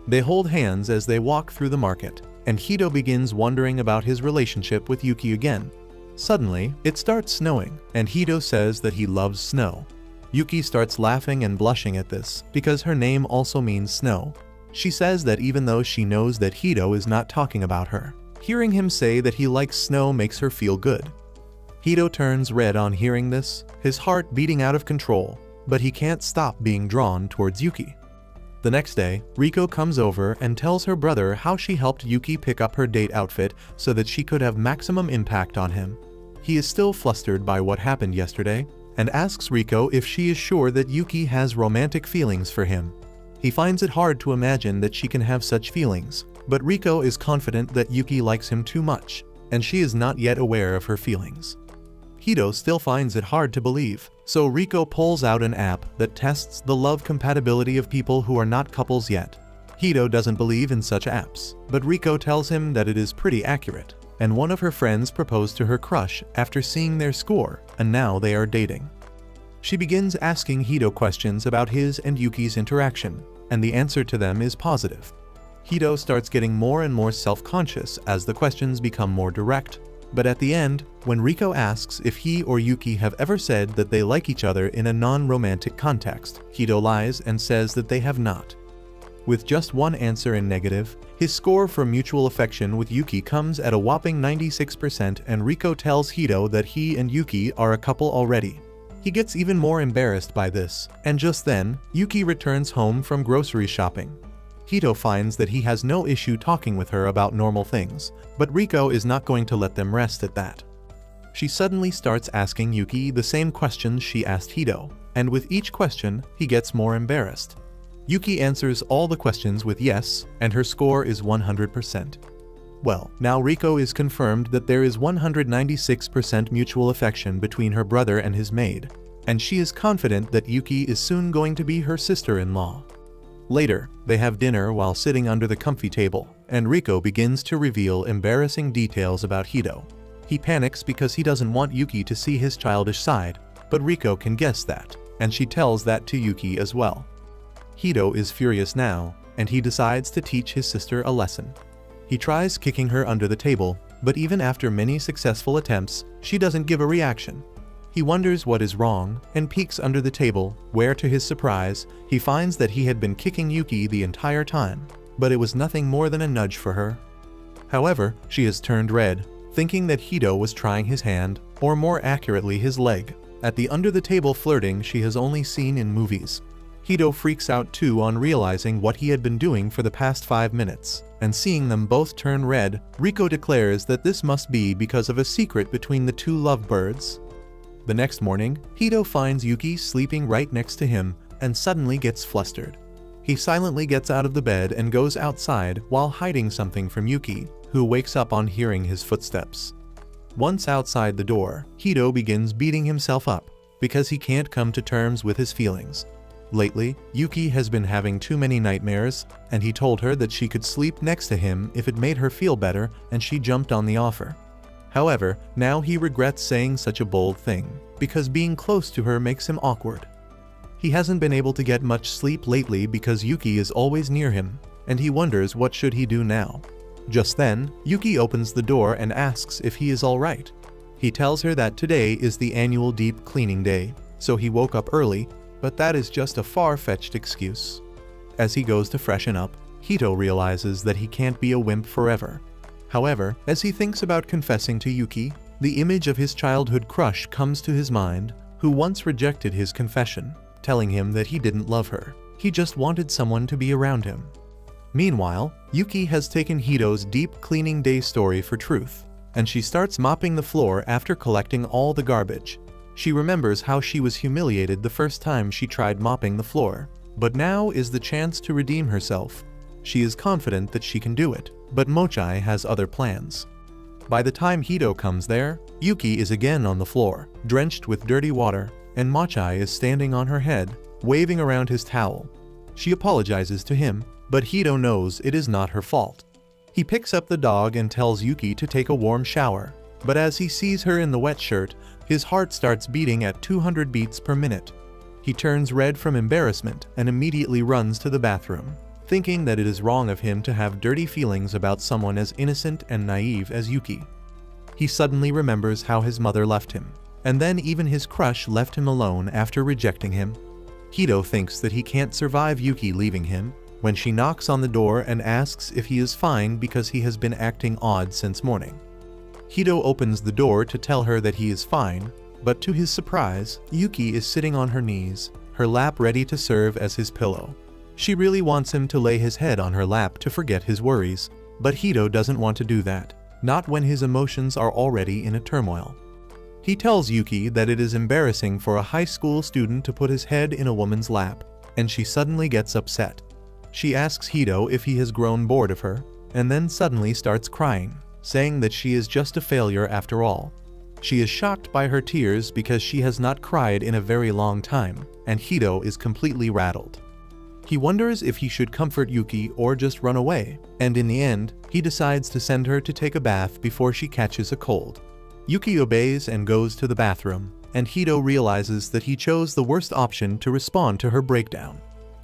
They hold hands as they walk through the market, and Hito begins wondering about his relationship with Yuki again. Suddenly, it starts snowing, and Hito says that he loves snow. Yuki starts laughing and blushing at this, because her name also means snow. She says that even though she knows that Hito is not talking about her, hearing him say that he likes snow makes her feel good. Hito turns red on hearing this, his heart beating out of control, but he can't stop being drawn towards Yuki. The next day, Riko comes over and tells her brother how she helped Yuki pick up her date outfit so that she could have maximum impact on him. He is still flustered by what happened yesterday, and asks Riko if she is sure that Yuki has romantic feelings for him. He finds it hard to imagine that she can have such feelings, but Riko is confident that Yuki likes him too much, and she is not yet aware of her feelings. Hito still finds it hard to believe, so Riko pulls out an app that tests the love compatibility of people who are not couples yet. Hito doesn't believe in such apps, but Riko tells him that it is pretty accurate, and one of her friends proposed to her crush after seeing their score, and now they are dating. She begins asking Hito questions about his and Yuki's interaction, and the answer to them is positive. Hito starts getting more and more self-conscious as the questions become more direct, But at the end, when Riko asks if he or Yuki have ever said that they like each other in a non-romantic context, Hito lies and says that they have not. With just one answer in negative, his score for mutual affection with Yuki comes at a whopping 96%, and Riko tells Hito that he and Yuki are a couple already. He gets even more embarrassed by this, and just then, Yuki returns home from grocery shopping. Hito finds that he has no issue talking with her about normal things, but Riko is not going to let them rest at that. She suddenly starts asking Yuki the same questions she asked Hito, and with each question, he gets more embarrassed. Yuki answers all the questions with yes, and her score is 100%. Well, now Riko is confirmed that there is 196% mutual affection between her brother and his maid, and she is confident that Yuki is soon going to be her sister-in-law. Later, they have dinner while sitting under the comfy table, and Riko begins to reveal embarrassing details about Hito. He panics because he doesn't want Yuki to see his childish side, but Riko can guess that, and she tells that to Yuki as well. Hito is furious now, and he decides to teach his sister a lesson. He tries kicking her under the table, but even after many successful attempts, she doesn't give a reaction. He wonders what is wrong and peeks under the table, where to his surprise, he finds that he had been kicking Yuki the entire time, but it was nothing more than a nudge for her. However, she has turned red, thinking that Hito was trying his hand, or more accurately his leg, at the under-the-table flirting she has only seen in movies. Hito freaks out too on realizing what he had been doing for the past 5 minutes, and seeing them both turn red, Riko declares that this must be because of a secret between the two lovebirds. The next morning, Hito finds Yuki sleeping right next to him and suddenly gets flustered. He silently gets out of the bed and goes outside while hiding something from Yuki, who wakes up on hearing his footsteps. Once outside the door, Hito begins beating himself up because he can't come to terms with his feelings. Lately, Yuki has been having too many nightmares, and he told her that she could sleep next to him if it made her feel better, and she jumped on the offer. However, now he regrets saying such a bold thing, because being close to her makes him awkward. He hasn't been able to get much sleep lately because Yuki is always near him, and he wonders what should he do now. Just then, Yuki opens the door and asks if he is alright. He tells her that today is the annual deep cleaning day, so he woke up early, but that is just a far-fetched excuse. As he goes to freshen up, Hito realizes that he can't be a wimp forever. However, as he thinks about confessing to Yuki, the image of his childhood crush comes to his mind, who once rejected his confession, telling him that he didn't love her. He just wanted someone to be around him. Meanwhile, Yuki has taken Hito's deep cleaning day story for truth, and she starts mopping the floor after collecting all the garbage. She remembers how she was humiliated the first time she tried mopping the floor, but now is the chance to redeem herself. She is confident that she can do it, but Mochai has other plans. By the time Hito comes there, Yuki is again on the floor, drenched with dirty water, and Mochai is standing on her head, waving around his towel. She apologizes to him, but Hito knows it is not her fault. He picks up the dog and tells Yuki to take a warm shower, but as he sees her in the wet shirt, his heart starts beating at 200 beats per minute. He turns red from embarrassment and immediately runs to the bathroom, thinking that it is wrong of him to have dirty feelings about someone as innocent and naive as Yuki. He suddenly remembers how his mother left him, and then even his crush left him alone after rejecting him. Hito thinks that he can't survive Yuki leaving him, when she knocks on the door and asks if he is fine because he has been acting odd since morning. Hito opens the door to tell her that he is fine, but to his surprise, Yuki is sitting on her knees, her lap ready to serve as his pillow. She really wants him to lay his head on her lap to forget his worries, but Hito doesn't want to do that, not when his emotions are already in a turmoil. He tells Yuki that it is embarrassing for a high school student to put his head in a woman's lap, and she suddenly gets upset. She asks Hito if he has grown bored of her, and then suddenly starts crying, saying that she is just a failure after all. She is shocked by her tears because she has not cried in a very long time, and Hito is completely rattled. He wonders if he should comfort Yuki or just run away, and in the end, he decides to send her to take a bath before she catches a cold. Yuki obeys and goes to the bathroom, and Hito realizes that he chose the worst option to respond to her breakdown.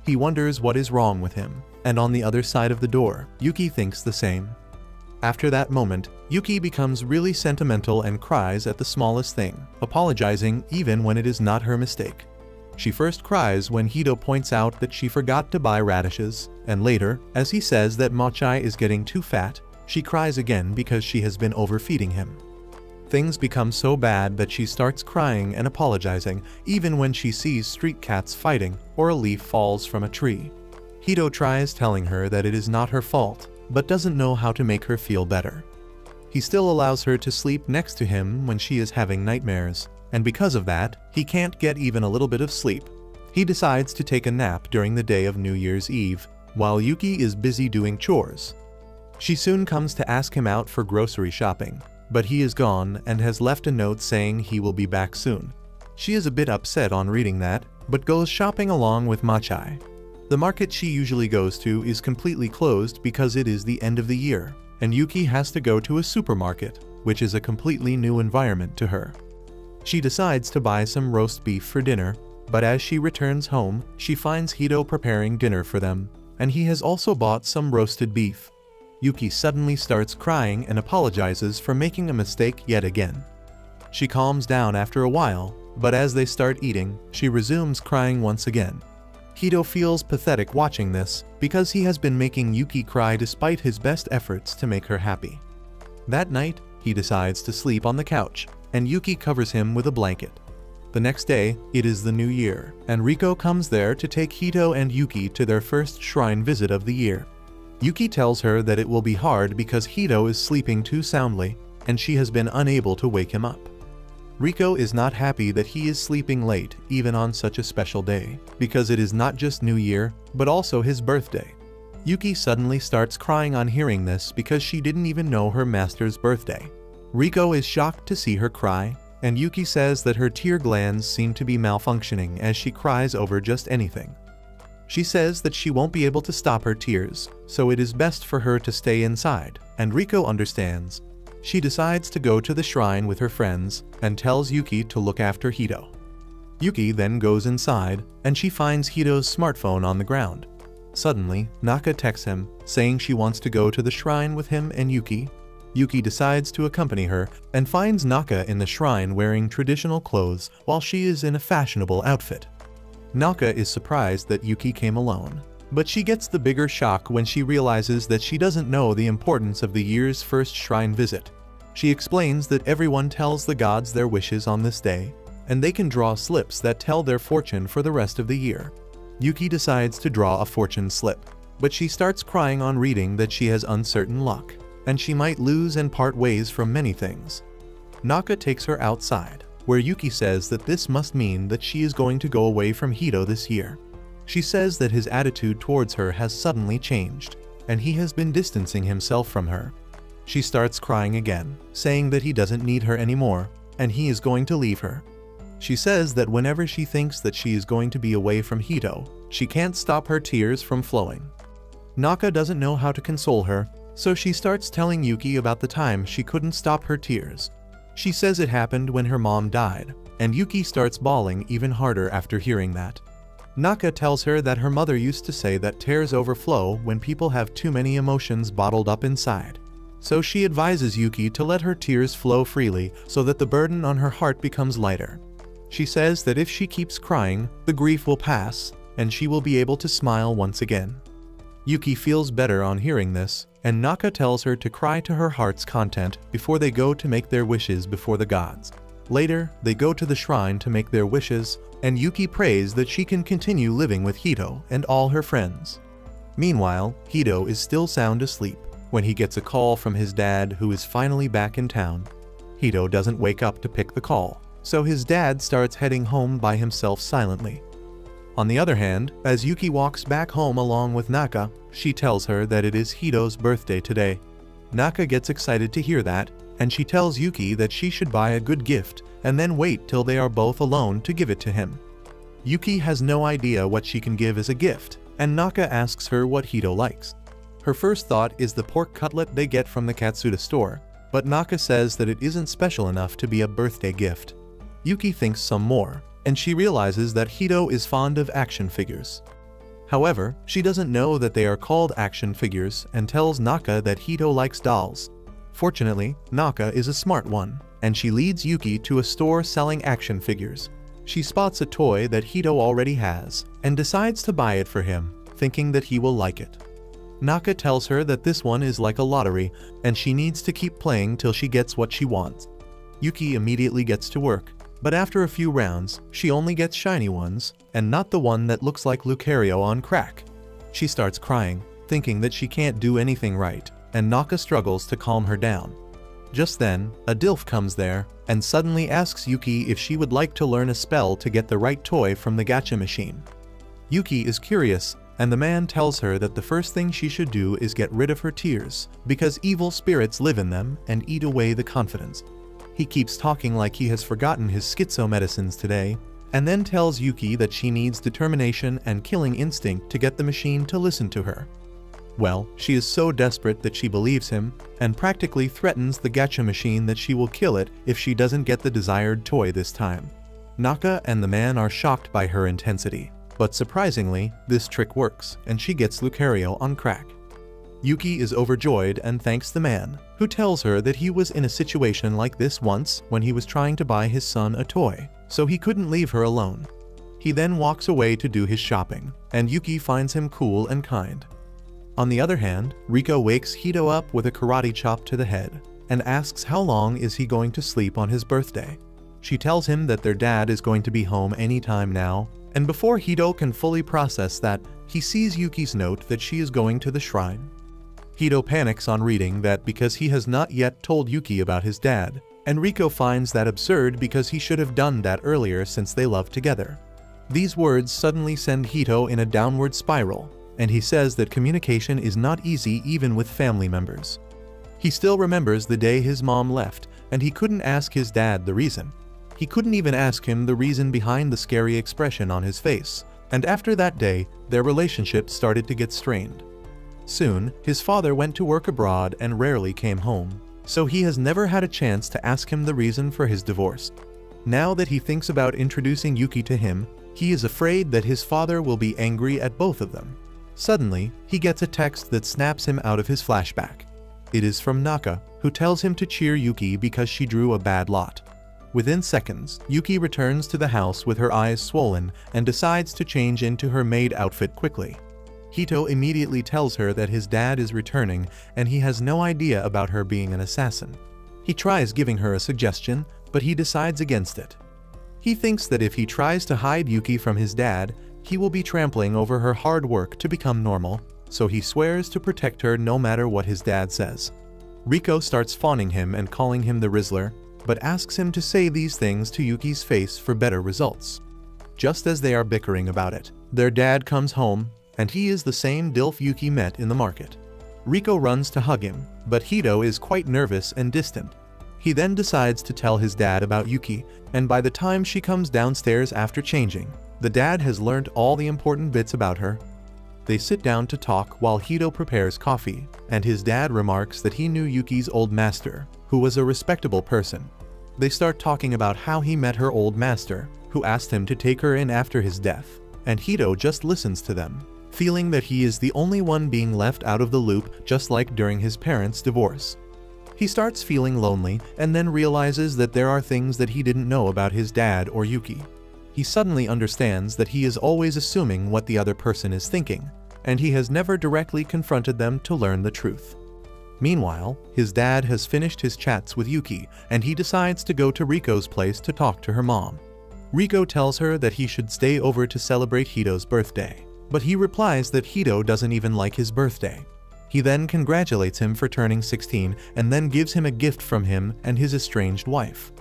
He wonders what is wrong with him, and on the other side of the door, Yuki thinks the same. After that moment, Yuki becomes really sentimental and cries at the smallest thing, apologizing even when it is not her mistake. She first cries when Hito points out that she forgot to buy radishes, and later, as he says that Mochai is getting too fat, she cries again because she has been overfeeding him. Things become so bad that she starts crying and apologizing even when she sees street cats fighting or a leaf falls from a tree. Hito tries telling her that it is not her fault, but doesn't know how to make her feel better. He still allows her to sleep next to him when she is having nightmares, and because of that, he can't get even a little bit of sleep. He decides to take a nap during the day of New Year's Eve, while Yuki is busy doing chores. She soon comes to ask him out for grocery shopping, but he is gone and has left a note saying he will be back soon. She is a bit upset on reading that, but goes shopping along with Mochai. The market she usually goes to is completely closed because it is the end of the year, and Yuki has to go to a supermarket, which is a completely new environment to her. She decides to buy some roast beef for dinner, but as she returns home, she finds Hito preparing dinner for them, and he has also bought some roasted beef. Yuki suddenly starts crying and apologizes for making a mistake yet again. She calms down after a while, but as they start eating, she resumes crying once again. Hito feels pathetic watching this because he has been making Yuki cry despite his best efforts to make her happy. That night, he decides to sleep on the couch, and Yuki covers him with a blanket. The next day, it is the new year, and Riko comes there to take Hito and Yuki to their first shrine visit of the year. Yuki tells her that it will be hard because Hito is sleeping too soundly, and she has been unable to wake him up. Riko is not happy that he is sleeping late even on such a special day, because it is not just New Year, but also his birthday. Yuki suddenly starts crying on hearing this because she didn't even know her master's birthday. Riko is shocked to see her cry, and Yuki says that her tear glands seem to be malfunctioning as she cries over just anything. She says that she won't be able to stop her tears, so it is best for her to stay inside, and Riko understands. She decides to go to the shrine with her friends and tells Yuki to look after Hito. Yuki then goes inside, and she finds Hito's smartphone on the ground. Suddenly, Naka texts him, saying she wants to go to the shrine with him and Yuki. Yuki decides to accompany her and finds Naka in the shrine wearing traditional clothes while she is in a fashionable outfit. Naka is surprised that Yuki came alone, but she gets the bigger shock when she realizes that she doesn't know the importance of the year's first shrine visit. She explains that everyone tells the gods their wishes on this day, and they can draw slips that tell their fortune for the rest of the year. Yuki decides to draw a fortune slip, but she starts crying on reading that she has uncertain luck, and she might lose and part ways from many things. Naka takes her outside, where Yuki says that this must mean that she is going to go away from Hito this year. She says that his attitude towards her has suddenly changed, and he has been distancing himself from her. She starts crying again, saying that he doesn't need her anymore, and he is going to leave her. She says that whenever she thinks that she is going to be away from Hito, she can't stop her tears from flowing. Naka doesn't know how to console her, so she starts telling Yuki about the time she couldn't stop her tears. She says it happened when her mom died, and Yuki starts bawling even harder after hearing that. Naka tells her that her mother used to say that tears overflow when people have too many emotions bottled up inside. So she advises Yuki to let her tears flow freely so that the burden on her heart becomes lighter. She says that if she keeps crying, the grief will pass, and she will be able to smile once again. Yuki feels better on hearing this, and Naka tells her to cry to her heart's content before they go to make their wishes before the gods. Later, they go to the shrine to make their wishes, and Yuki prays that she can continue living with Hito and all her friends. Meanwhile, Hito is still sound asleep when he gets a call from his dad, who is finally back in town. Hito doesn't wake up to pick the call, so his dad starts heading home by himself silently. On the other hand, as Yuki walks back home along with Naka, she tells her that it is Hito's birthday today. Naka gets excited to hear that, and she tells Yuki that she should buy a good gift and then wait till they are both alone to give it to him. Yuki has no idea what she can give as a gift, and Naka asks her what Hito likes. Her first thought is the pork cutlet they get from the Katsuda store, but Naka says that it isn't special enough to be a birthday gift. Yuki thinks some more, and she realizes that Hito is fond of action figures. However, she doesn't know that they are called action figures and tells Naka that Hito likes dolls, Fortunately, Naka is a smart one, and she leads Yuki to a store selling action figures. She spots a toy that Hito already has, and decides to buy it for him, thinking that he will like it. Naka tells her that this one is like a lottery, and she needs to keep playing till she gets what she wants. Yuki immediately gets to work, but after a few rounds, she only gets shiny ones, and not the one that looks like Lucario on crack. She starts crying, thinking that she can't do anything right, and Naka struggles to calm her down. Just then, a Dilf comes there, and suddenly asks Yuki if she would like to learn a spell to get the right toy from the gacha machine. Yuki is curious, and the man tells her that the first thing she should do is get rid of her tears, because evil spirits live in them and eat away the confidence. He keeps talking like he has forgotten his schizo medicines today, and then tells Yuki that she needs determination and killing instinct to get the machine to listen to her. Well, she is so desperate that she believes him, and practically threatens the gacha machine that she will kill it if she doesn't get the desired toy this time. Naka and the man are shocked by her intensity, but surprisingly, this trick works, and she gets Lucario on crack. Yuki is overjoyed and thanks the man, who tells her that he was in a situation like this once when he was trying to buy his son a toy, so he couldn't leave her alone. He then walks away to do his shopping, and Yuki finds him cool and kind. On the other hand, Riko wakes Hito up with a karate chop to the head, and asks how long is he going to sleep on his birthday. She tells him that their dad is going to be home anytime now, and before Hito can fully process that, he sees Yuki's note that she is going to the shrine. Hito panics on reading that because he has not yet told Yuki about his dad, and Riko finds that absurd because he should have done that earlier since they love together. These words suddenly send Hito in a downward spiral, and he says that communication is not easy even with family members. He still remembers the day his mom left, and he couldn't ask his dad the reason. He couldn't even ask him the reason behind the scary expression on his face, and after that day, their relationship started to get strained. Soon, his father went to work abroad and rarely came home, so he has never had a chance to ask him the reason for his divorce. Now that he thinks about introducing Yuki to him, he is afraid that his father will be angry at both of them. Suddenly, he gets a text that snaps him out of his flashback. It is from Naka, who tells him to cheer Yuki because she drew a bad lot. Within seconds, Yuki returns to the house with her eyes swollen and decides to change into her maid outfit quickly. Hito immediately tells her that his dad is returning and he has no idea about her being an assassin. He tries giving her a suggestion, but he decides against it. He thinks that if he tries to hide Yuki from his dad, he will be trampling over her hard work to become normal, so he swears to protect her no matter what his dad says. Riko starts fawning him and calling him the Rizzler, but asks him to say these things to Yuki's face for better results. Just as they are bickering about it, their dad comes home, and he is the same Dilf Yuki met in the market. Riko runs to hug him, but Hito is quite nervous and distant. He then decides to tell his dad about Yuki, and by the time she comes downstairs after changing, the dad has learned all the important bits about her. They sit down to talk while Hito prepares coffee, and his dad remarks that he knew Yuki's old master, who was a respectable person. They start talking about how he met her old master, who asked him to take her in after his death, and Hito just listens to them, feeling that he is the only one being left out of the loop, just like during his parents' divorce. He starts feeling lonely and then realizes that there are things that he didn't know about his dad or Yuki. He suddenly understands that he is always assuming what the other person is thinking, and he has never directly confronted them to learn the truth. Meanwhile, his dad has finished his chats with Yuki, and he decides to go to Riko's place to talk to her mom. Riko tells her that he should stay over to celebrate Hito's birthday, but he replies that Hito doesn't even like his birthday. He then congratulates him for turning 16 and then gives him a gift from him and his estranged wife.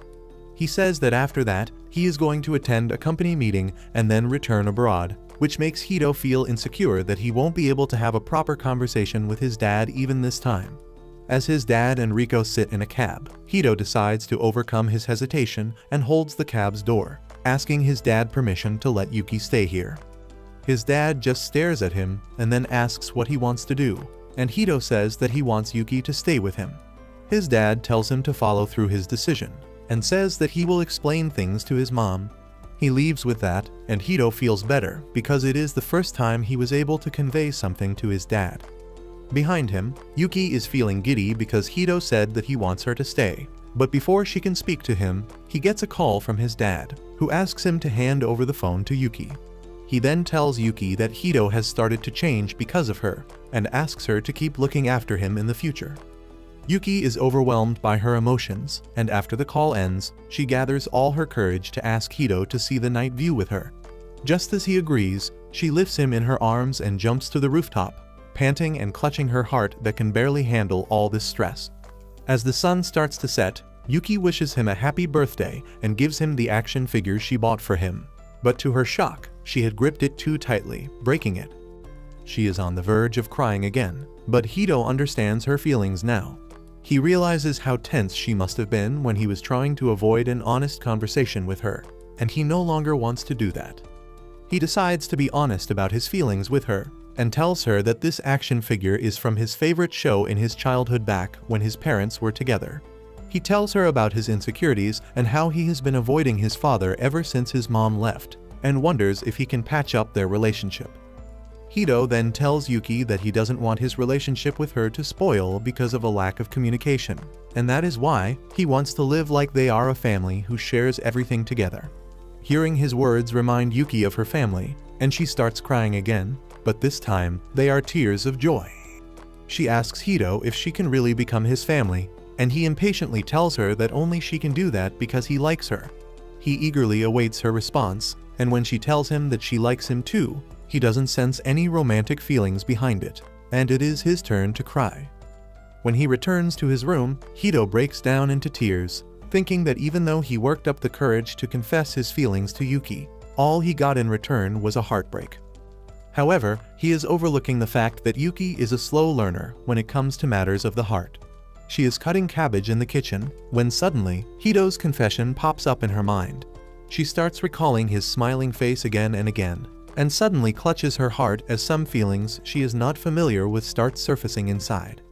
He says that after that, he is going to attend a company meeting and then return abroad, which makes Hito feel insecure that he won't be able to have a proper conversation with his dad even this time. As his dad and Riko sit in a cab, Hito decides to overcome his hesitation and holds the cab's door, asking his dad permission to let Yuki stay here. His dad just stares at him and then asks what he wants to do, and Hito says that he wants Yuki to stay with him. His dad tells him to follow through his decision, and says that he will explain things to his mom. He leaves with that, and Hito feels better because it is the first time he was able to convey something to his dad. Behind him, Yuki is feeling giddy because Hito said that he wants her to stay. But before she can speak to him, he gets a call from his dad, who asks him to hand over the phone to Yuki. He then tells Yuki that Hito has started to change because of her, and asks her to keep looking after him in the future. Yuki is overwhelmed by her emotions, and after the call ends, she gathers all her courage to ask Hito to see the night view with her. Just as he agrees, she lifts him in her arms and jumps to the rooftop, panting and clutching her heart that can barely handle all this stress. As the sun starts to set, Yuki wishes him a happy birthday and gives him the action figure she bought for him. But to her shock, she had gripped it too tightly, breaking it. She is on the verge of crying again, but Hito understands her feelings now. He realizes how tense she must have been when he was trying to avoid an honest conversation with her, and he no longer wants to do that. He decides to be honest about his feelings with her, and tells her that this action figure is from his favorite show in his childhood back when his parents were together. He tells her about his insecurities and how he has been avoiding his father ever since his mom left, and wonders if he can patch up their relationship. Hito then tells Yuki that he doesn't want his relationship with her to spoil because of a lack of communication, and that is why he wants to live like they are a family who shares everything together. Hearing his words remind Yuki of her family, and she starts crying again, but this time they are tears of joy. She asks Hito if she can really become his family, and he impatiently tells her that only she can do that because he likes her. He eagerly awaits her response, and when she tells him that she likes him too, he doesn't sense any romantic feelings behind it, and it is his turn to cry. When he returns to his room, Hito breaks down into tears, thinking that even though he worked up the courage to confess his feelings to Yuki, all he got in return was a heartbreak. However, he is overlooking the fact that Yuki is a slow learner when it comes to matters of the heart. She is cutting cabbage in the kitchen, when suddenly, Hito's confession pops up in her mind. She starts recalling his smiling face again and again, and suddenly clutches her heart as some feelings she is not familiar with start surfacing inside.